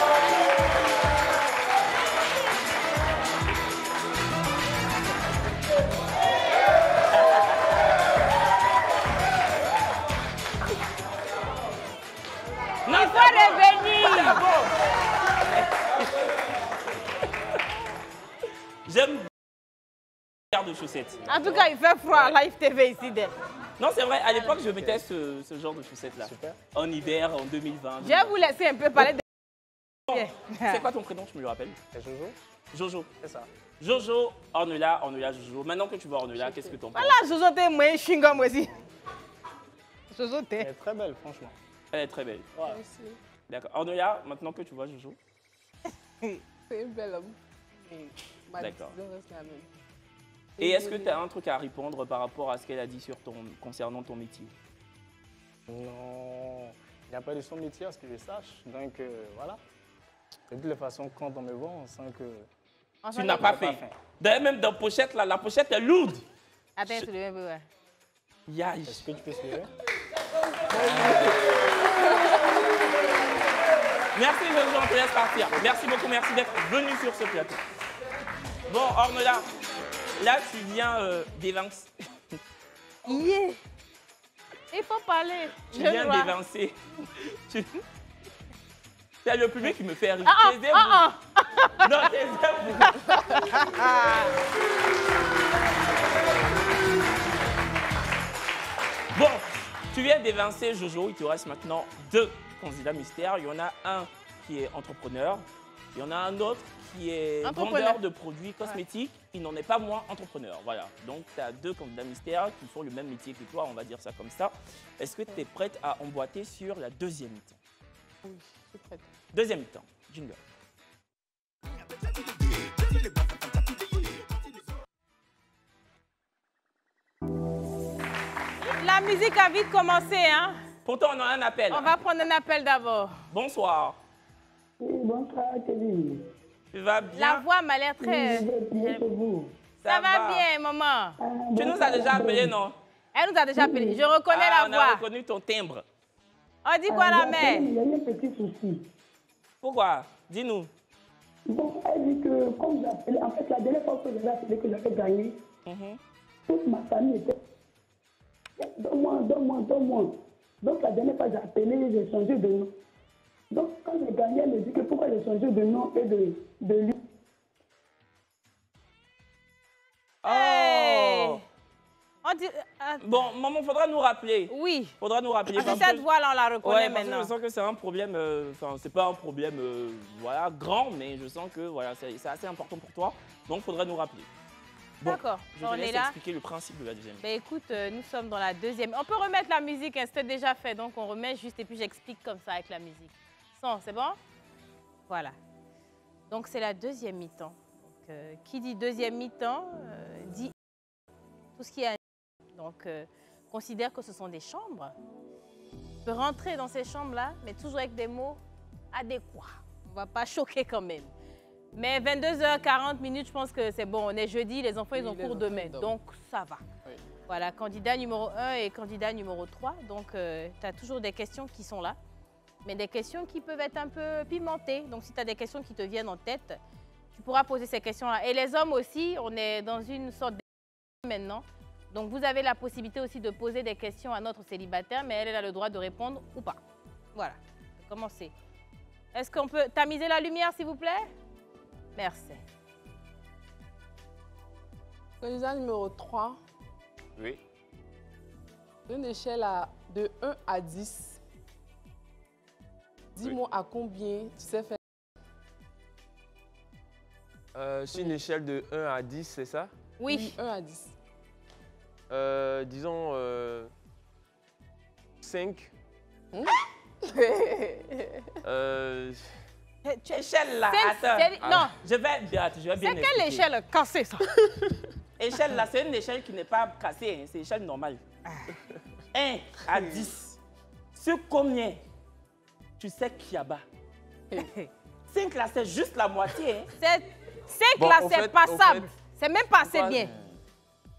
revenir. J'aime de chaussettes. En tout cas, il fait froid à Live TV ici. Non, c'est vrai, à l'époque, je mettais ce genre de chaussettes-là. En hiver, en 2020. Je vais vous laisser un peu parler de... C'est quoi ton prénom, tu me le rappelles? C'est Jojo. Jojo. C'est ça. Jojo, Ornella, Jojo. Maintenant que tu vois Ornella, qu'est-ce que t'en penses? Voilà, Jojo, t'es moins chingom aussi. Jojo, t'es... Elle est très belle, franchement. Elle est très belle. Ouais. D'accord. Ornella, maintenant que tu vois Jojo. C'est un bel homme. D'accord. Et est-ce que tu as un truc à répondre par rapport à ce qu'elle a dit concernant ton métier? Non, il n'y a pas de son métier à ce que je sache. Donc voilà. De toutes les façons, quand on me voit, on sent que... Tu n'as pas fait. D'ailleurs, même dans la pochette, là, la pochette est lourde. Attends, tu le veux, ouais. Est-ce que tu peux se lever? Merci, Jojo, on te laisse partir. Merci beaucoup, merci d'être venu sur ce plateau. Bon, Ornella, là, tu viens d'évincer. Yeah. Il faut parler. Tu viens d'évincer. C'est le public qui me fait rire. Non, taisez-vous. Bon, tu viens d'évincer Jojo. Il te reste maintenant 2 candidats mystères. Il y en a un qui est entrepreneur. Il y en a un autre qui est vendeur de produits cosmétiques. Il n'en est pas moins entrepreneur. Voilà. Donc, tu as 2 candidats mystères qui font le même métier que toi, on va dire ça comme ça. Est-ce que tu es prête à emboîter sur la deuxième mi-temps? Oui, je suis prête. Deuxième mi-temps. Jingle. La musique a vite commencé, hein? Pourtant, on a un appel. On va prendre un appel d'abord. Bonsoir. Oui, bonsoir, Kevin. Tu vas bien? La voix m'a l'air très... Ça va bien, maman. Tu nous as déjà appelé, non? Elle nous a déjà appelé. Je reconnais la voix. On a reconnu ton timbre. On dit quoi, la mère? Il y a eu un petit souci. Pourquoi? Dis-nous. Bon, elle dit que, comme j'ai appelé, en fait, la dernière fois que j'avais appelé, que j'avais gagné, toute ma famille était... Donne-moi. Donc, la dernière fois, j'ai appelé, j'ai changé de nom. Donc, quand j'ai gagné, elle me dit que pourquoi j'ai changé de nom et de lui. Hey! On Bon, maman, faudra nous rappeler. Oui. Faudra nous rappeler. Parce que cette voix-là, on la reconnaît maintenant. Je sens que c'est un problème, enfin, c'est pas un problème voilà, grand, mais je sens que voilà, c'est assez important pour toi. Donc, faudra nous rappeler. Bon, d'accord, je te laisse expliquer le principe de la deuxième. Ben écoute, nous sommes dans la deuxième. On peut remettre la musique, hein, c'était déjà fait, donc on remet juste et puis j'explique comme ça avec la musique. Son, c'est bon? Voilà. Donc c'est la deuxième mi-temps. Qui dit deuxième mi-temps dit tout ce qui est... Donc considère que ce sont des chambres. Tu peux rentrer dans ces chambres-là, mais toujours avec des mots adéquats. On ne va pas choquer quand même. Mais 22h40, je pense que c'est bon. On est jeudi, les enfants, ils ont cours demain. Donc, ça va. Oui. Voilà, candidat numéro 1 et candidat numéro 3. Donc, tu as toujours des questions qui sont là. Mais des questions qui peuvent être un peu pimentées. Donc, si tu as des questions qui te viennent en tête, tu pourras poser ces questions-là. Et les hommes aussi, on est dans une sorte de... maintenant. Donc, vous avez la possibilité aussi de poser des questions à notre célibataire, mais elle a le droit de répondre ou pas. Voilà, on va commencer. Est-ce qu'on peut tamiser la lumière, s'il vous plaît? Merci. Candidat numéro 3. Oui. Une échelle de 1 à 10. Dis-moi à combien tu sais faire. Sur une échelle de 1 à 10, c'est ça? Oui, 1 à 10. Disons 5. Échelle là, attends. Non. Je vais bien c'est quelle échelle cassée, ça? Échelle là, c'est une échelle qui n'est pas cassée, hein, c'est une échelle normale. 1 à 10. Sur combien tu sais qu'il y a bas? 5 là, c'est juste la moitié. Hein. 5 là, c'est passable. C'est même pas assez bien.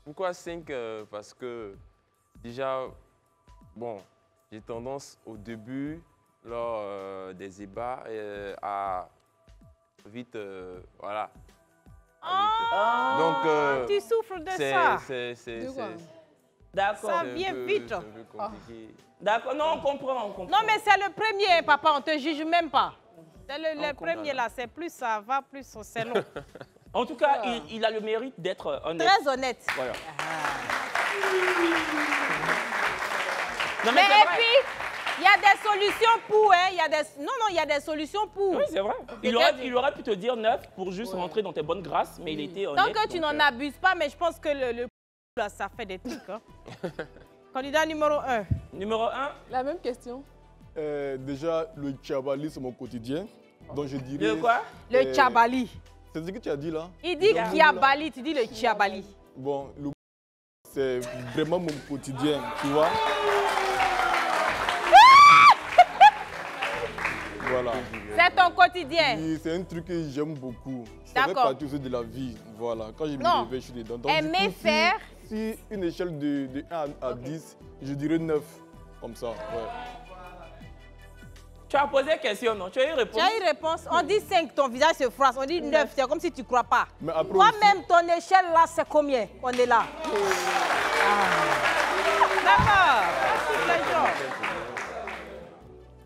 Pourquoi 5? Parce que déjà, bon, j'ai tendance au début, lors des ébats, à vite, voilà. Donc, tu souffres de ça. D'accord. Ça vient vite. C'est un peu compliqué. D'accord, non, on comprend, on comprend. Non, mais c'est le premier, papa, on ne te juge même pas. C'est le premier là, c'est plus ça va, plus c'est long. En tout cas, il a le mérite d'être honnête. Très honnête. Voilà. Non, mais et puis, il y a des solutions pour, hein. Non, il y a des solutions pour. Oui, c'est vrai. Il aurait pu te dire 9 pour juste rentrer dans tes bonnes grâces, mais il était honnête. Tant que tu n'en abuses pas, mais je pense que le là, ça fait des trucs. Hein. Candidat numéro 1. Numéro 1. La même question. Déjà, le tchabali, c'est mon quotidien. Donc je dirais... Le quoi? Le tchabali. C'est ce que tu as dit là? Il dit Kiabali, tu dis le tchabali. Bon, c'est vraiment mon quotidien, tu vois. Voilà. C'est ton quotidien. C'est un truc que j'aime beaucoup. Ça fait partie aussi de la vie. Voilà. Quand je me réveille, je suis dedans. Donc, aimer faire. Si une échelle de 1 à 10, je dirais 9. Comme ça, ouais. Tu as posé question, non? Tu as eu réponse? Tu as eu réponse. On dit 5, ton visage se froisse. On dit 9, c'est comme si tu ne crois pas. Toi-même, ton échelle là, c'est combien? On est là. D'accord.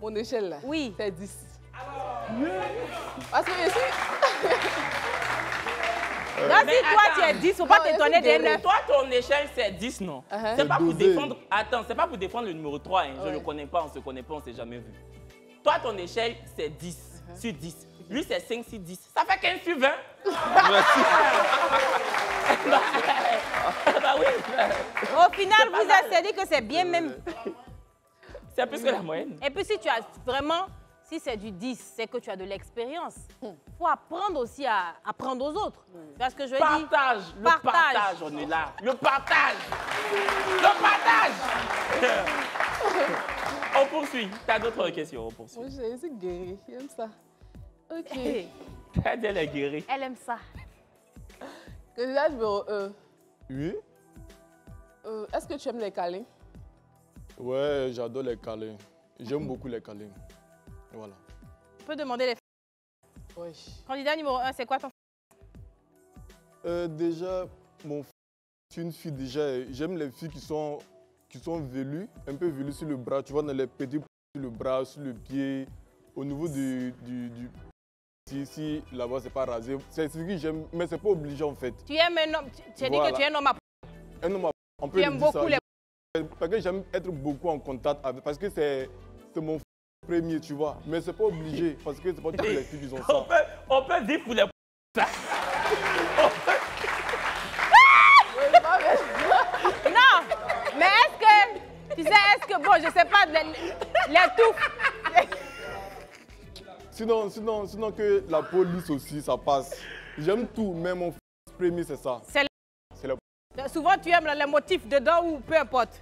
Mon échelle là? Oui. C'est 10. Parce que ici... Non, si toi tu es 10, il ne faut pas t'étonner des 9. Toi, ton échelle, c'est 10, non? C'est pas pour défendre... Attends, c'est pas pour défendre le numéro 3. Hein. Je ne le connais pas, on ne se connaît pas, on ne s'est jamais vu. Toi, ton échelle, c'est 10 sur 10. Lui, c'est 5 sur 10. Ça fait 15 sur 20. Bah oui. Au final, vous avez dit que c'est bien même. C'est plus que la moyenne. Et puis, si tu as vraiment... Si c'est du 10, c'est que tu as de l'expérience. Il faut apprendre aussi à apprendre aux autres. Parce que je dis... Partage. Le partage, on est là. Le partage. Le partage. On poursuit. Tu as d'autres questions, on poursuit. Oui, c'est guéri. J'aime ça. OK. Elle est guérie. Elle aime ça. Candidat numéro 1. Oui. Est-ce que tu aimes les câlins? Ouais, j'adore les câlins. J'aime beaucoup les câlins. Voilà. Tu peux demander les... Oui. Candidat numéro 1, c'est quoi ton... Déjà, c'est une fille déjà. J'aime les filles qui sont velues, un peu velues sur le bras. Tu vois, dans les petits sur le bras, sur le pied, au niveau du ici, là-bas, c'est pas rasé. C'est ce que j'aime, mais c'est pas obligé en fait. Tu aimes un homme, tu as dit que tu es un homme à... Un homme à... On peut Tu aimes beaucoup les... Parce que j'aime être beaucoup en contact avec, parce que c'est mon premier, tu vois. Mais c'est pas obligé, parce que c'est pas toutes les filles qui ont ça. On peut dire pour les... Non, mais est-ce que, tu sais, bon, je sais pas, les touffes. Sinon que la police aussi, ça passe. J'aime tout, mais mon premier, c'est ça. C'est la... Souvent, tu aimes les motifs dedans ou peu importe.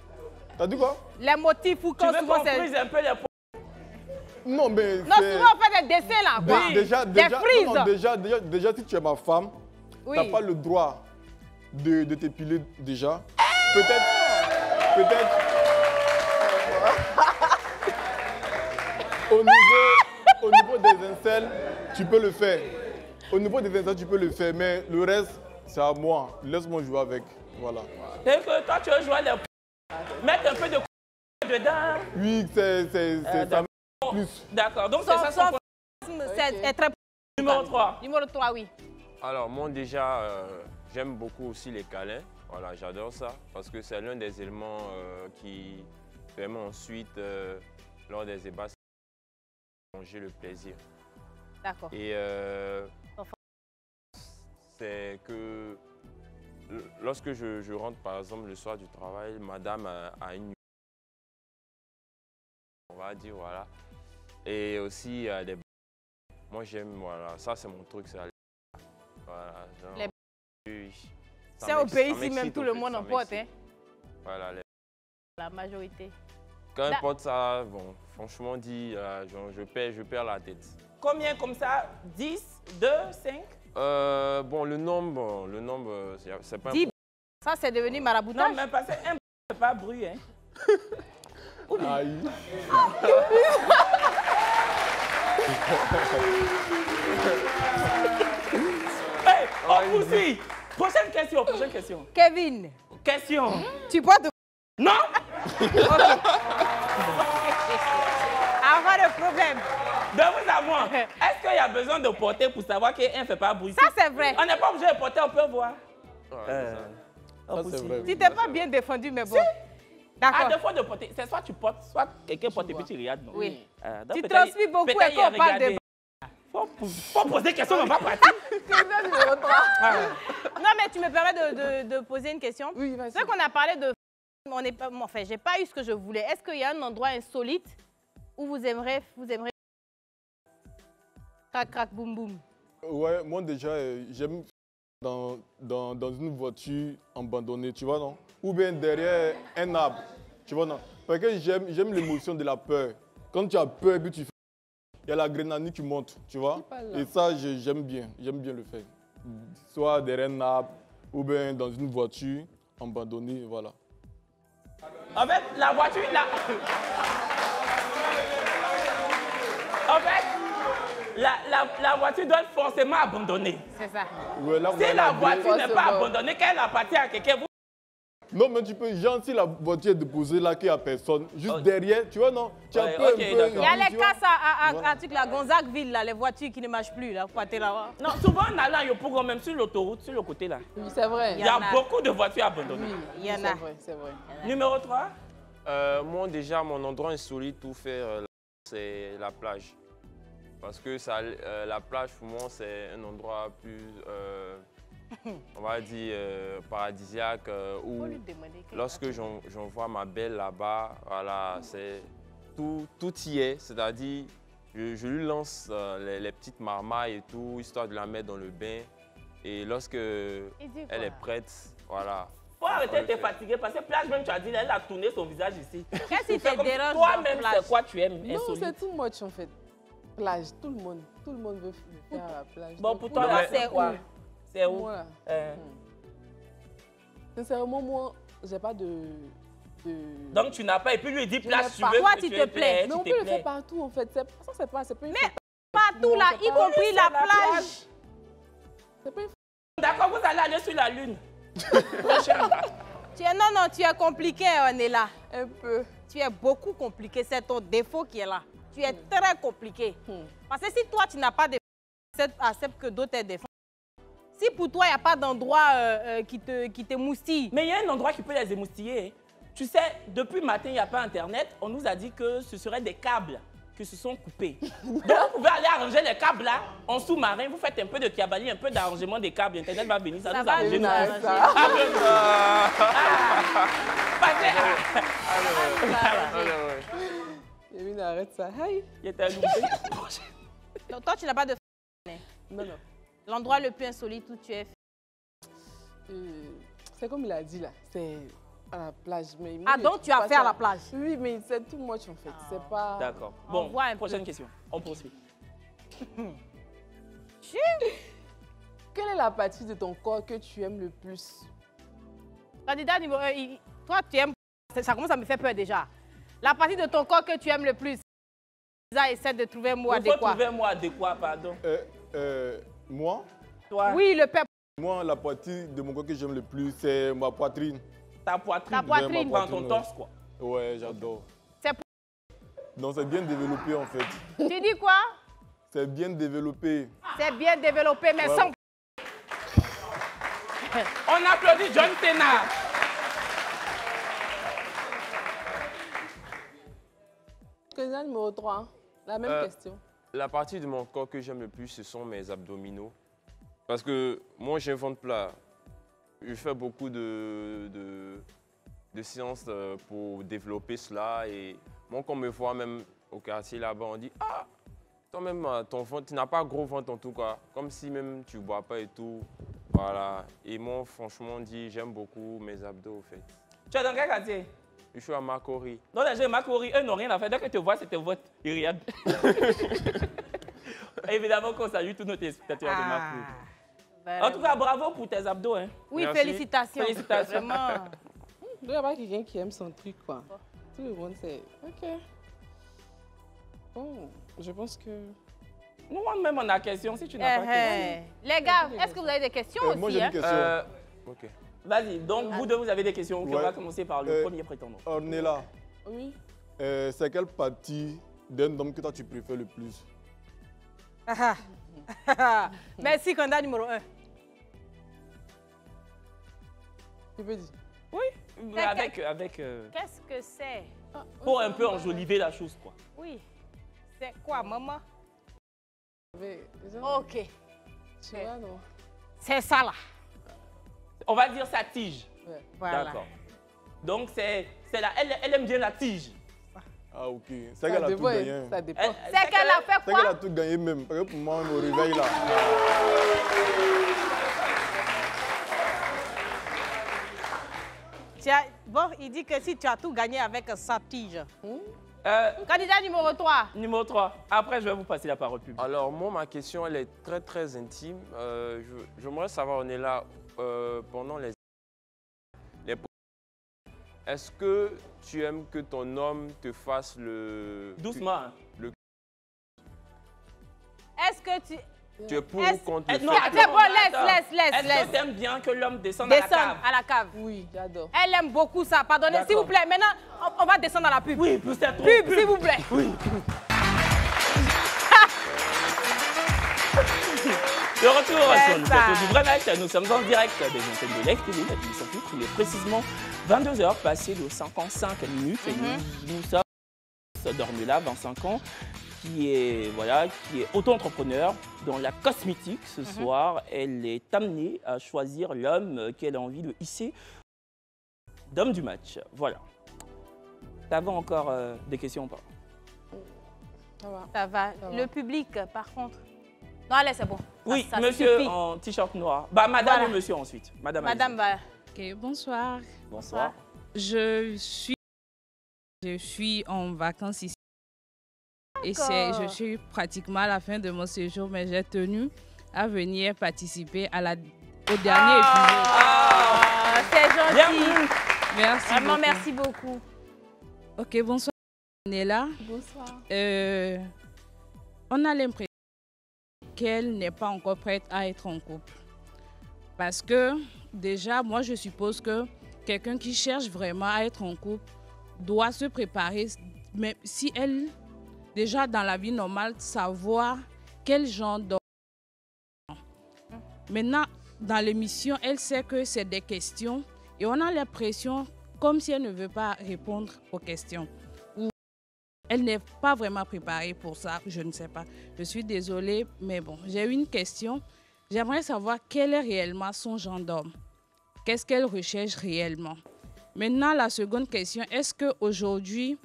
T'as dit quoi? Les motifs ou quand souvent c'est... un peu les... Non, mais non, souvent on fait des dessins là, quoi. Oui. Déjà, si tu es ma femme, oui. T'as pas le droit de t'épiler déjà. Peut-être. Au niveau des incels, tu peux le faire. Au niveau des incels, tu peux le faire, mais le reste, c'est à moi. Laisse-moi jouer avec. Voilà. C'est que toi, tu veux jouer les... Mettre un peu de dedans. Oui, c'est ça plus. D'accord, donc c'est ça. C'est très... Numéro 3. Numéro 3, oui. Alors, moi, déjà, j'aime beaucoup aussi les câlins. Voilà, j'adore ça parce que c'est l'un des éléments qui permet ensuite, lors des ébats, de manger le plaisir. D'accord. Et c'est que lorsque je rentre, par exemple, le soir du travail, madame a une... On va dire, voilà. Et aussi, des... Moi, j'aime, voilà, ça, c'est mon truc, c'est voilà, genre... Les... C'est au pays ici, même tout le monde en porte, hein. Voilà. La majorité. Quand elle porte ça, bon, franchement dit, je perds la tête. Combien comme ça? 10, 2, 5? Bon, le nombre, c'est pas... 10. Ça, c'est devenu maraboutage? Non, mais parce qu'un c'est pas bruit, hein. Aïe. Hey, on poursuit. Prochaine question. Kevin. Question. Tu portes de... Non. Avoir de problème. De vous à moi, est-ce qu'il y a besoin de porter pour savoir qu'un ne fait pas bruit? Ça, c'est vrai. On n'est pas obligé de porter, on peut voir. Ça, c'est vrai. Tu t'es pas bien défendu, mais bon. À défaut de porter, c'est soit tu portes, soit quelqu'un porte et puis tu regardes. Non? Oui. Donc tu transpires beaucoup et qu'on parle de... Faut poser des questions, on va partir. Non, mais tu me permets de poser une question? Oui, vas-y. C'est qu'on a parlé de... Enfin, j'ai pas eu ce que je voulais. Est-ce qu'il y a un endroit insolite où vous aimeriez... Crac, crac, boum, boum. Ouais, moi déjà, j'aime dans une voiture abandonnée, tu vois, non? Ou bien derrière un arbre, tu vois, non? Parce que j'aime l'émotion de la peur. Quand tu as peur, puis tu fais... Il y a l'adrénaline qui monte, tu vois? Et ça, j'aime bien le faire. Soit derrière un arbre, ou bien dans une voiture abandonnée, voilà. En fait, la voiture, là... En fait, la voiture doit être forcément abandonnée. C'est ça. Ouais, là, si la voiture n'est pas abandonnée, qu'elle appartient à quelqu'un, vous... Non, mais tu peux, genre, si la voiture est déposée là, qu'il n'y a personne, juste derrière, tu vois, non? Tu as un peu, il y a les casses à la Gonzague-Ville, là, les voitures qui ne marchent plus, là, là. Non, souvent, en allant, il y a pour même sur l'autoroute, sur le côté, là. Oui, c'est vrai. Il y a beaucoup de voitures abandonnées. Oui, il y en a. C'est vrai. Numéro 3? Moi, déjà, mon endroit insolite où faire, c'est la plage. Parce que ça, la plage, pour moi, c'est un endroit plus, on va dire, paradisiaque, où lorsque j'envoie ma belle là-bas, voilà, c'est tout y est. C'est-à-dire, je lui lance les petites marmailles et tout, histoire de la mettre dans le bain. Et lorsque elle est prête, voilà. Faut arrêter de te fatiguer parce que plage même, tu as dit, elle a tourné son visage ici. Qu'est-ce qui te dérange? Toi-même, c'est quoi tu aimes? Non, c'est too much en fait. Plage, tout le monde veut faire à la plage. Bon, pour toi, là, c'est quoi? C'est où? Voilà. Sincèrement, moi, j'ai pas de... Donc tu n'as pas, et puis lui il dit plage, tu veux. Toi, tu te plais. Mais on peut le faire partout en fait. Ça, c'est pas une... Mais partout là, y compris la plage. C'est pas une... D'accord, vous allez aller sur la lune. Non, tu es compliqué, on est là. Un peu. Tu es beaucoup compliqué, c'est ton défaut qui est là. Tu es très compliqué. Parce que si toi, tu n'as pas de défaut, accepte que d'autres aient des défauts. Si pour toi, il n'y a pas d'endroit qui te moustille. Mais il y a un endroit qui peut les émoustiller. Tu sais, depuis le matin, il n'y a pas Internet. On nous a dit que ce seraient des câbles qui se sont coupés. Donc, vous pouvez aller arranger les câbles là, en sous-marin. Vous faites un peu de kiabali, un peu d'arrangement des câbles. Internet va venir, ça nous arrange. Kevin, arrête ça. Aïe. Il était Donc, toi, tu n'as pas de... Non, non. L'endroit le plus insolite où tu es... C'est comme il a dit là, c'est à la plage. Mais ah, donc tu as fait à la plage? Oui, mais c'est too much en fait. C'est pas... D'accord. Bon, prochaine question. On poursuit. Quelle est la partie de ton corps que tu aimes le plus? Candidat numéro 1, toi tu aimes... Ça commence à me faire peur déjà. La partie de ton corps que tu aimes le plus. Essaie de trouver un mot adéquat. Il faut trouver un mot adéquat, pardon. Moi? Toi? Oui, le peuple. Moi, la partie de mon corps que j'aime le plus, c'est ma poitrine. Ta poitrine? Ta poitrine. Dans ton torse, quoi. Ouais, j'adore. C'est Donc, c'est bien développé, en fait. Tu dis quoi? C'est bien développé. C'est bien développé, mais sans... On applaudit John Cena. Candidat numéro 3, la même question. La partie de mon corps que j'aime le plus, ce sont mes abdominaux. Parce que moi, j'ai un ventre plat. Je fais beaucoup de séances pour développer cela. Et moi, quand on me voit même au quartier là-bas, on dit « Ah, toi-même, ton ventre, tu n'as pas gros ventre en tout cas. » Comme si même tu ne bois pas et tout. Voilà. Et moi, franchement, on dit j'aime beaucoup mes abdos, au fait. Tu es dans quel quartier? Je suis à Makori. Non, les gens Makori, eux n'ont rien à faire. Dès que tu vois, c'est tes votes, Iriad. Évidemment qu'on salue tous nos téléspectateurs de Makori. En tout cas, bravo pour tes abdos. Hein. Oui, merci. Félicitations. Félicitations. Vraiment. Il n'y a pas quelqu'un qui aime son truc, quoi. Tout le monde sait. Ok. Bon, je pense que... Nous-mêmes, on a question si tu n'as pas de questions. Les gars, est-ce que vous avez des questions aussi? Moi, j'ai une question. Ok. Vas-y, donc vous deux, vous avez des questions. On va commencer par le premier prétendant. Ornella. Oui. C'est quelle partie d'un homme que toi tu préfères le plus? Merci, candidat numéro 1. Tu peux dire? Oui, avec... Qu'est-ce que c'est? Pour un peu enjoliver la chose, quoi. Oui. C'est quoi, maman? Ok. Tu vois, non? C'est ça, là. On va dire sa tige. Ouais. Voilà. D'accord. Donc, c'est là. Elle aime bien la tige. Ah, ok. C'est qu'elle a tout gagné. Ça dépend. C'est qu'elle a fait C'est quoi? qu'elle a tout gagné même. Parce que pour moi, au réveil, là. Bon, il dit que si tu as tout gagné avec sa tige. Candidat numéro 3. Numéro 3. Après, je vais vous passer la parole publique. Alors, moi, ma question, elle est très, très intime. J'aimerais savoir, on est là pendant les... Est-ce que tu aimes que ton homme te fasse le... Doucement. Hein. Est-ce que tu... Tu es pour ou contre le fait? C'est bon, laisse. Est-ce que tu aimes bien que l'homme descende à la cave? Oui, j'adore. Elle aime beaucoup ça. Pardonnez, s'il vous plaît. Maintenant, on va descendre dans la pub. Oui, plus c'est trop. Pub, s'il vous plaît. Oui. De retour sur le plateau du Vrai Match, nous sommes en direct des antennes de Live TV, la télévision publique. Il est précisément 22h, passé de 55 minutes. Et nous sommes d'Ornella, 25 ans, qui est auto-entrepreneur dans la cosmétique. Ce soir, elle est amenée à choisir l'homme qu'elle a envie de hisser d'homme du match. Voilà. T'avais encore des questions ou pas? Ça va. Le public, par contre. Non, allez, c'est bon. Oui, ça monsieur suffit. en t-shirt noir. Bah, madame Voilà. et monsieur ensuite. Madame, va. Ok, bonsoir. Bonsoir. Je suis en vacances ici. Et je suis pratiquement à la fin de mon séjour, mais j'ai tenu à venir participer au dernier épisode. C'est gentil. Bienvenue. Merci Vraiment, beaucoup. merci beaucoup. Ok, bonsoir. On est là. Bonsoir. On a l'impression qu'elle n'est pas encore prête à être en couple. Parce que déjà, moi, je suppose que quelqu'un qui cherche vraiment à être en couple doit se préparer. Mais si elle, déjà dans la vie normale, savoir quel genre d'homme. Maintenant, dans l'émission, elle sait que c'est des questions et on a l'impression comme si elle ne veut pas répondre aux questions. Ou elle n'est pas vraiment préparée pour ça, je ne sais pas. Je suis désolée, mais bon, j'ai une question. J'aimerais savoir quel est réellement son genre d'homme. Qu'est-ce qu'elle recherche réellement? Maintenant, la seconde question, est-ce qu'aujourd'hui,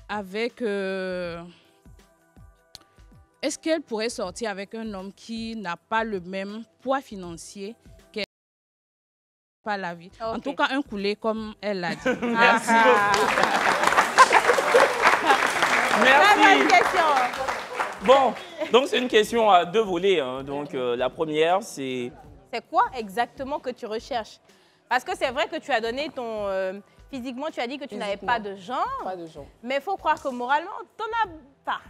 avec... est-ce qu'elle pourrait sortir avec un homme qui n'a pas le même poids financier qu'elle n'a pas la vie? Okay. En tout cas, un coulé comme elle l'a dit. Merci beaucoup. Merci. Bon, donc c'est une question à deux volets. Hein. Donc la première, c'est... C'est quoi exactement que tu recherches? Parce que c'est vrai que tu as donné ton... physiquement, tu as dit que tu n'avais pas de genre. Pas de genre. Mais il faut croire que moralement, tu n'en as pas.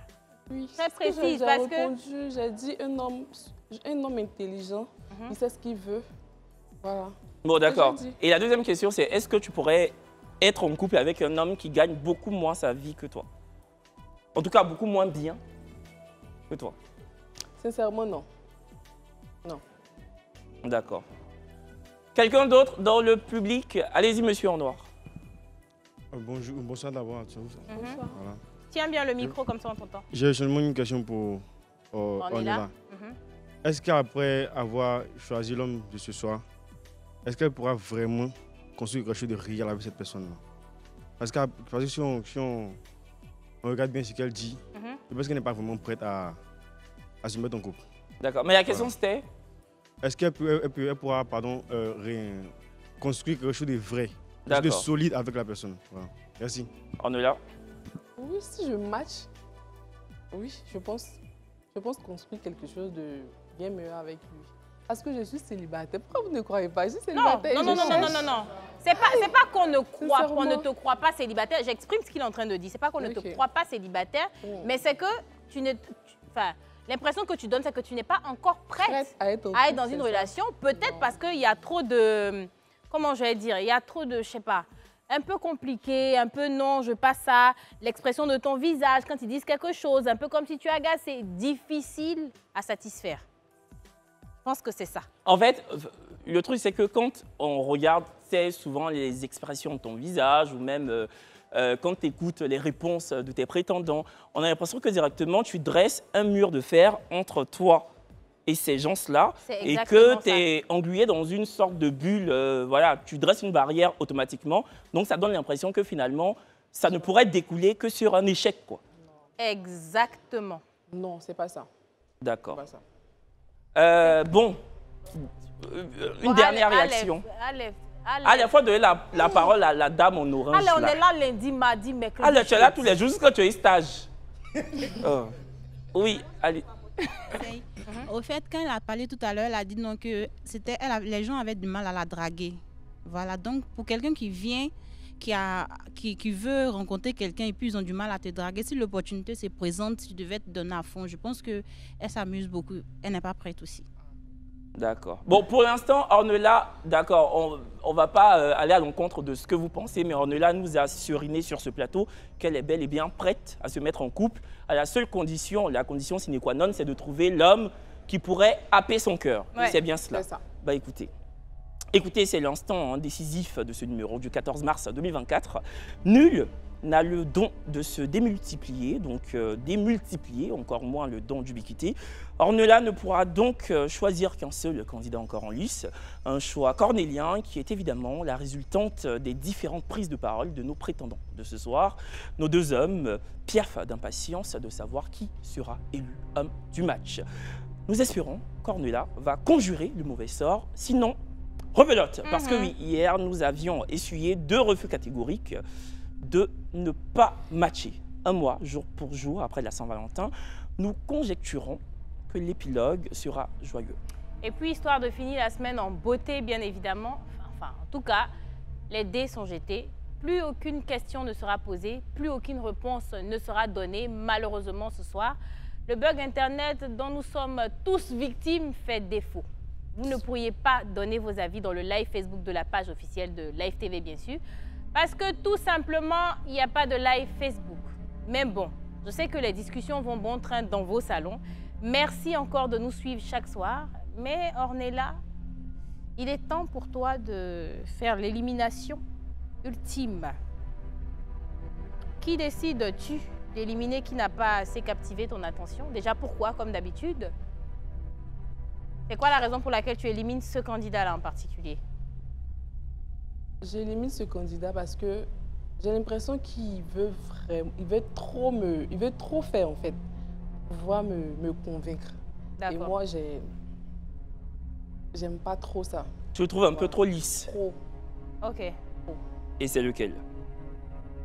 Oui, très précise. Parce que j'ai dit un homme intelligent, il sait ce qu'il veut. Voilà. Bon, d'accord. Et la deuxième question, c'est est-ce que tu pourrais être en couple avec un homme qui gagne beaucoup moins sa vie que toi? En tout cas, beaucoup moins bien que toi. Sincèrement, non. Non. D'accord. Quelqu'un d'autre dans le public? Allez-y, monsieur en noir. Bonjour, bonsoir d'abord. Voilà. Tiens bien le micro, comme ça on t'entend. J'ai seulement une question pour Ornella. Est-ce qu'après avoir choisi l'homme de ce soir, est-ce qu'elle pourra vraiment construire quelque chose de réel avec cette personne-là? Parce que si on regarde bien ce qu'elle dit, je pense qu'elle n'est pas vraiment prête à se mettre en couple. D'accord, mais la question c'était? Est-ce qu'elle pourra construire quelque chose de vrai, quelque chose de solide avec la personne? Voilà. Merci. Ornella? Oui, si je match, oui, je pense construire quelque chose de bien meilleur avec lui. Parce que je suis célibataire. Pourquoi vous ne croyez pas? Je suis célibataire. Non. C'est pas qu'on ne croit, qu'on ne te croit pas célibataire. J'exprime ce qu'il est en train de dire. C'est pas qu'on ne te croit pas célibataire, mais c'est que l'impression que tu donnes, c'est que tu n'es pas encore prête à être dans une relation. Peut-être parce qu'il y a trop de... Comment je vais dire? Il y a trop de, je sais pas, un peu compliqué, un peu non, je veux pas ça. L'expression de ton visage quand ils disent quelque chose, un peu comme si tu es agacé. Difficile à satisfaire. Je pense que c'est ça. En fait, le truc, c'est que quand on regarde, c'est souvent les expressions de ton visage ou même quand tu écoutes les réponses de tes prétendants, on a l'impression que directement, tu dresses un mur de fer entre toi et ces gens-là et que tu es englué dans une sorte de bulle. Voilà, tu dresses une barrière automatiquement. Donc, ça donne l'impression que finalement, ça ne pourrait découler que sur un échec, quoi. Exactement. Non, c'est pas ça. D'accord. Bon, une dernière réaction. À la fois donner la parole à la dame en orange. Allez, on est là lundi, mardi, mercredi. Allez, tu es là tous les jours jusqu'à tu es stage. Oui, allez. Au fait, quand elle a parlé tout à l'heure, elle a dit non, que les gens avaient du mal à la draguer. Voilà, donc pour quelqu'un qui vient, qui veut rencontrer quelqu'un et puis ils ont du mal à te draguer, si l'opportunité se présente, tu devais te donner à fond. Je pense qu'elle s'amuse beaucoup. Elle n'est pas prête aussi. D'accord. Bon, pour l'instant, Ornella, d'accord, on ne va pas aller à l'encontre de ce que vous pensez, mais Ornella nous a suriné sur ce plateau qu'elle est bel et bien prête à se mettre en couple. À la seule condition, la condition sine qua non, c'est de trouver l'homme qui pourrait happer son cœur. Ouais, c'est bien cela. Ça. Bah écoutez, c'est l'instant décisif de ce numéro du 14 mars 2024. Nul n'a le don de se démultiplier, donc démultiplier, encore moins le don d'ubiquité. Ornella ne pourra donc choisir qu'un seul candidat encore en lice, un choix cornélien qui est évidemment la résultante des différentes prises de parole de nos prétendants de ce soir. Nos deux hommes piaffent d'impatience de savoir qui sera élu homme du match. Nous espérons qu'Ornella va conjurer le mauvais sort, sinon rebelote. Parce que oui, hier nous avions essuyé 2 refus catégoriques de ne pas matcher. Un mois, jour pour jour, après la Saint-Valentin, nous conjecturons que l'épilogue sera joyeux. Et puis, histoire de finir la semaine en beauté, bien évidemment, enfin, en tout cas, les dés sont jetés. Plus aucune question ne sera posée, plus aucune réponse ne sera donnée, malheureusement, ce soir. Le bug Internet dont nous sommes tous victimes fait défaut. Vous ne pourriez pas donner vos avis dans le live Facebook de la page officielle de Live TV, bien sûr. Parce que tout simplement, il n'y a pas de live Facebook. Mais bon, je sais que les discussions vont bon train dans vos salons. Merci encore de nous suivre chaque soir. Mais Ornella, il est temps pour toi de faire l'élimination ultime. Qui décides-tu d'éliminer qui n'a pas assez captivé ton attention? Déjà, pourquoi, comme d'habitude? C'est quoi la raison pour laquelle tu élimines ce candidat-là en particulier? J'élimine ce candidat parce que j'ai l'impression qu'il veut vraiment, il veut trop faire en fait, pour pouvoir me convaincre. Et moi, j'aime pas trop ça. Tu le trouves un peu trop lisse. Trop. Ok. Et c'est lequel?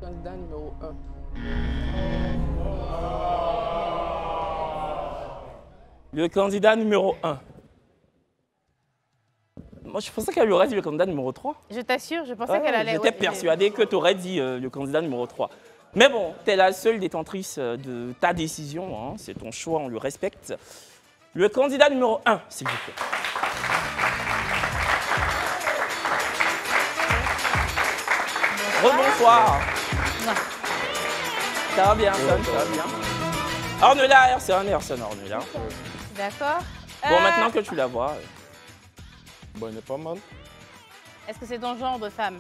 Candidat numéro 1. Le candidat numéro 1. Moi, je pensais qu'elle aurait dit le candidat numéro 3. Je t'assure, je pensais qu'elle allait... J'étais persuadé que tu aurais dit le candidat numéro 3. Mais bon, tu es la seule détentrice de ta décision. Hein. C'est ton choix, on le respecte. Le candidat numéro 1, s'il vous plaît. Rebonsoir. Ça va bien, ça va bien. Ornella, Erson, Ornella. D'accord. Bon, maintenant que tu la vois... Bon, elle est pas mal. Est-ce que c'est ton genre de femme?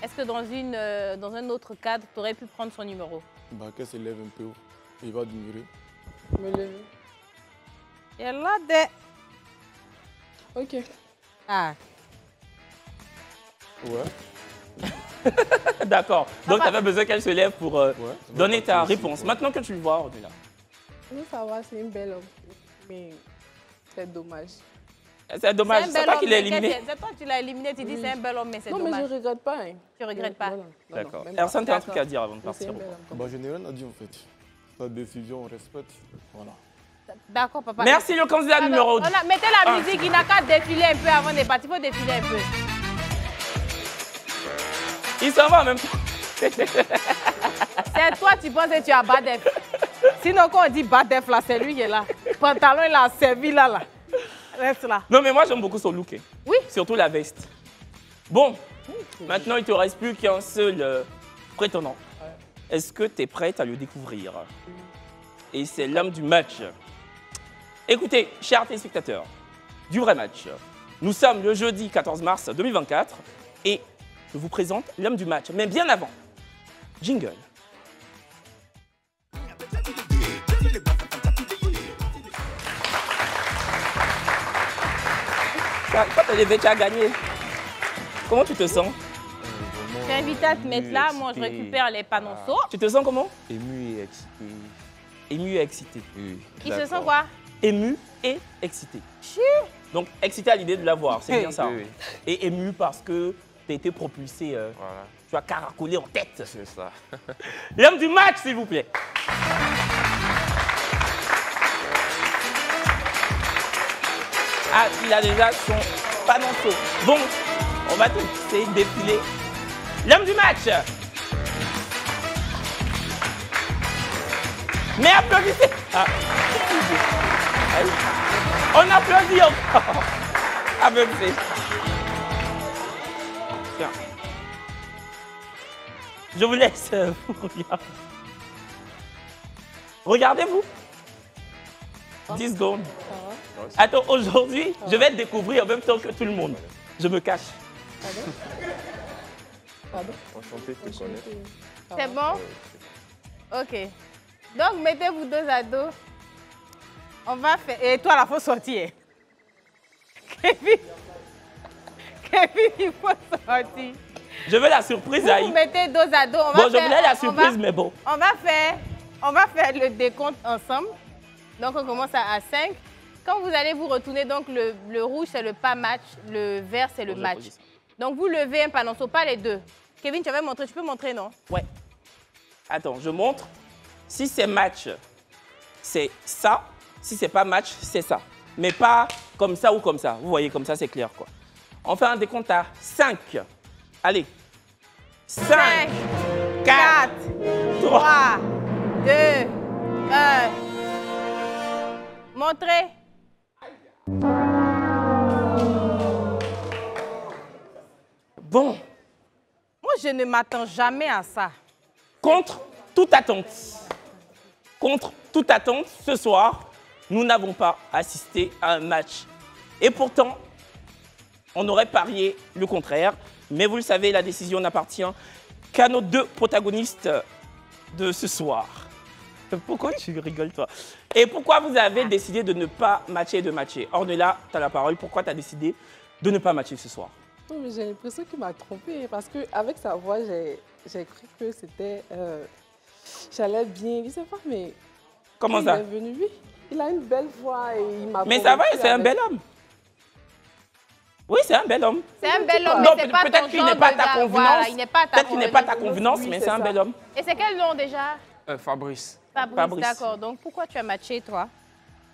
Est-ce que dans un autre cadre, tu aurais pu prendre son numéro? Bah, qu'elle se lève un peu. Il va diminuer. Me lever. Et là, de... Ok. Ah. Ouais. D'accord. Donc, tu avais besoin qu'elle se lève pour donner ta réponse. Maintenant que tu le vois, Ornella. Oui, ça va, c'est une belle homme. Mais c'est dommage. C'est dommage, c'est toi qui l'as éliminé. C'est toi qui l'as éliminé, tu dis c'est un bel homme, mais c'est dommage. Non, mais je ne regrette pas. Hein. Tu ne regrettes pas? D'accord. Erson, tu as un truc à dire avant de partir? Bah, je n'ai rien à dire en fait. Sa décision, on respecte. Voilà. D'accord, papa. Merci, le candidat numéro 2. Mettez la musique, il n'a qu'à défiler un peu avant de partir. Il faut défiler un peu. Il s'en va en même temps. C'est toi, tu penses que tu as Badef. Sinon, quand on dit Badef, là, c'est lui qui est là. Pantalon, il a servi là. Reste là. Non, mais moi, j'aime beaucoup son look. Oui. Surtout la veste. Bon, maintenant, il ne te reste plus qu'un seul prétendant. Est-ce que tu es prête à le découvrir? Et c'est l'homme du match. Écoutez, chers téléspectateurs, du vrai match. Nous sommes le jeudi 14 mars 2024 et je vous présente l'homme du match. Mais bien avant, jingle. Quand tu as levé, tu as gagné. Comment tu te sens? Je t'ai invité à te mettre là, moi je récupère les panonceaux. Tu te sens comment? Ému et excité. Ému et excité. Oui. Il se sent quoi? Ému et excité. Donc excité à l'idée de la voir, c'est bien ça. Oui. Et ému parce que tu as été propulsé, Voilà. tu as caracolé en tête. C'est ça. L'homme du match, s'il vous plaît. Ah, il a déjà son panonceau. Bon, on va tout essayer de défiler. L'homme du match. Mais applaudissez. Ah. On applaudit encore. Applaudissez. Tiens. Je vous laisse vous regarder. Regardez-vous. 10 secondes. Attends, aujourd'hui, je vais te découvrir en même temps que tout le monde. Je me cache. Pardon? Enchanté de te connaître. C'est bon? Ok. Donc, mettez-vous dos à dos. On va faire... Et toi, là, il faut sortir. Kevin, il faut sortir. Je veux la surprise, Vous Aïe. vous mettez dos à dos. Bon, je voulais la surprise, mais bon. On va faire le décompte ensemble. Donc, on commence à 5. Quand vous allez vous retourner, donc le rouge, c'est le pas match. Le vert, c'est le match. Donc, vous levez un panonceau, pas les deux. Kevin, tu avais montré. Tu peux montrer, non? Ouais. Attends, je montre. Si c'est match, c'est ça. Si c'est pas match, c'est ça. Mais pas comme ça ou comme ça. Vous voyez, comme ça, c'est clair, quoi. On fait un décompte à 5. Allez. 5, 4, 3, 2, 1. Montrez. Bon. Moi, je ne m'attends jamais à ça. Contre toute attente. Contre toute attente, ce soir, nous n'avons pas assisté à un match Et pourtant, on aurait parié le contraire. Mais vous le savez, la décision n'appartient qu'à nos deux protagonistes de ce soir. Pourquoi tu rigoles, toi? Et pourquoi vous avez décidé de ne pas matcher et de matcher? Ornella, tu as la parole. Pourquoi tu as décidé de ne pas matcher ce soir? Non, mais j'ai l'impression qu'il m'a trompée parce qu'avec sa voix, j'ai cru que c'était... j'allais bien, je sais pas, mais... Comment ça? Il est venu, oui. Il a une belle voix et il m'a... Mais ça va, c'est un bel homme. Oui, c'est un bel homme. C'est un bel homme, non, mais c'est pas peut-être ton qu'il genre n'est pas de ta gars. convenance. Voilà, il n'est pas ta Peut-être qu'il n'est pas ta convenance. convenance, Oui, mais c'est c'est un ça. bel homme. Et c'est quel nom déjà? Fabrice. Fabrice, d'accord. Donc pourquoi tu as matché, toi?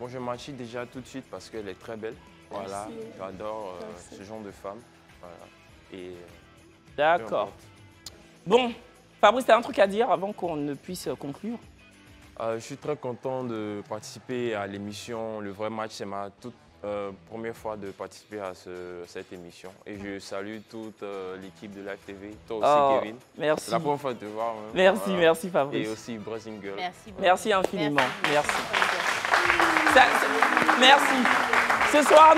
Bon, je matche déjà tout de suite parce qu'elle est très belle. Voilà, j'adore ce genre de femme. Voilà. D'accord. Bon, Fabrice, tu as un truc à dire avant qu'on ne puisse conclure? Je suis très content de participer à l'émission Le Vrai Match. C'est ma toute première fois de participer à cette émission. Et je salue toute l'équipe de Live TV. Toi aussi, Kevin. Merci. C'est la première fois de te voir. Merci, voilà. Merci Fabrice. Et aussi Brazing Girl. Merci infiniment. Merci. Merci. Ce soir,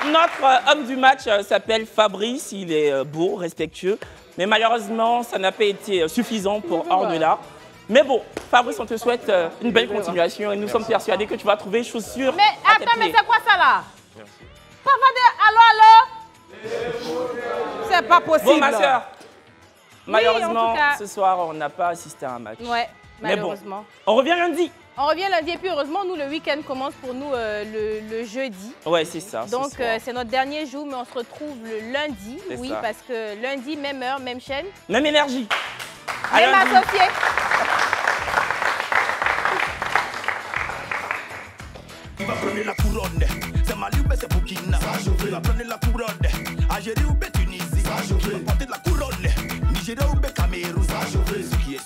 notre homme du match s'appelle Fabrice. Il est beau, respectueux. Mais malheureusement, ça n'a pas été suffisant pour Ornella. Mais bon, Fabrice, on te souhaite une belle continuation et nous sommes persuadés que tu vas trouver chaussures. Mais attends, mais c'est quoi ça là? Merci. Allô? C'est pas possible. Bon, ma soeur, Oui, malheureusement, en tout cas. ce soir, on n'a pas assisté à un match. Ouais, Mais malheureusement. bon, on revient lundi. On revient lundi et puis heureusement, nous, le week-end commence pour nous le jeudi. Ouais, c'est ça. Donc, c'est notre dernier jour, mais on se retrouve le lundi. Oui, ça. parce que lundi, même heure, même chaîne. Même énergie. Même associé. Il va prendre la couronne. C'est Mali ou c'est Burkina. Il va prendre la couronne. Algérie ou Tunisie. Il va porter la couronne. Nigeria ou Cameroun. Ce qui est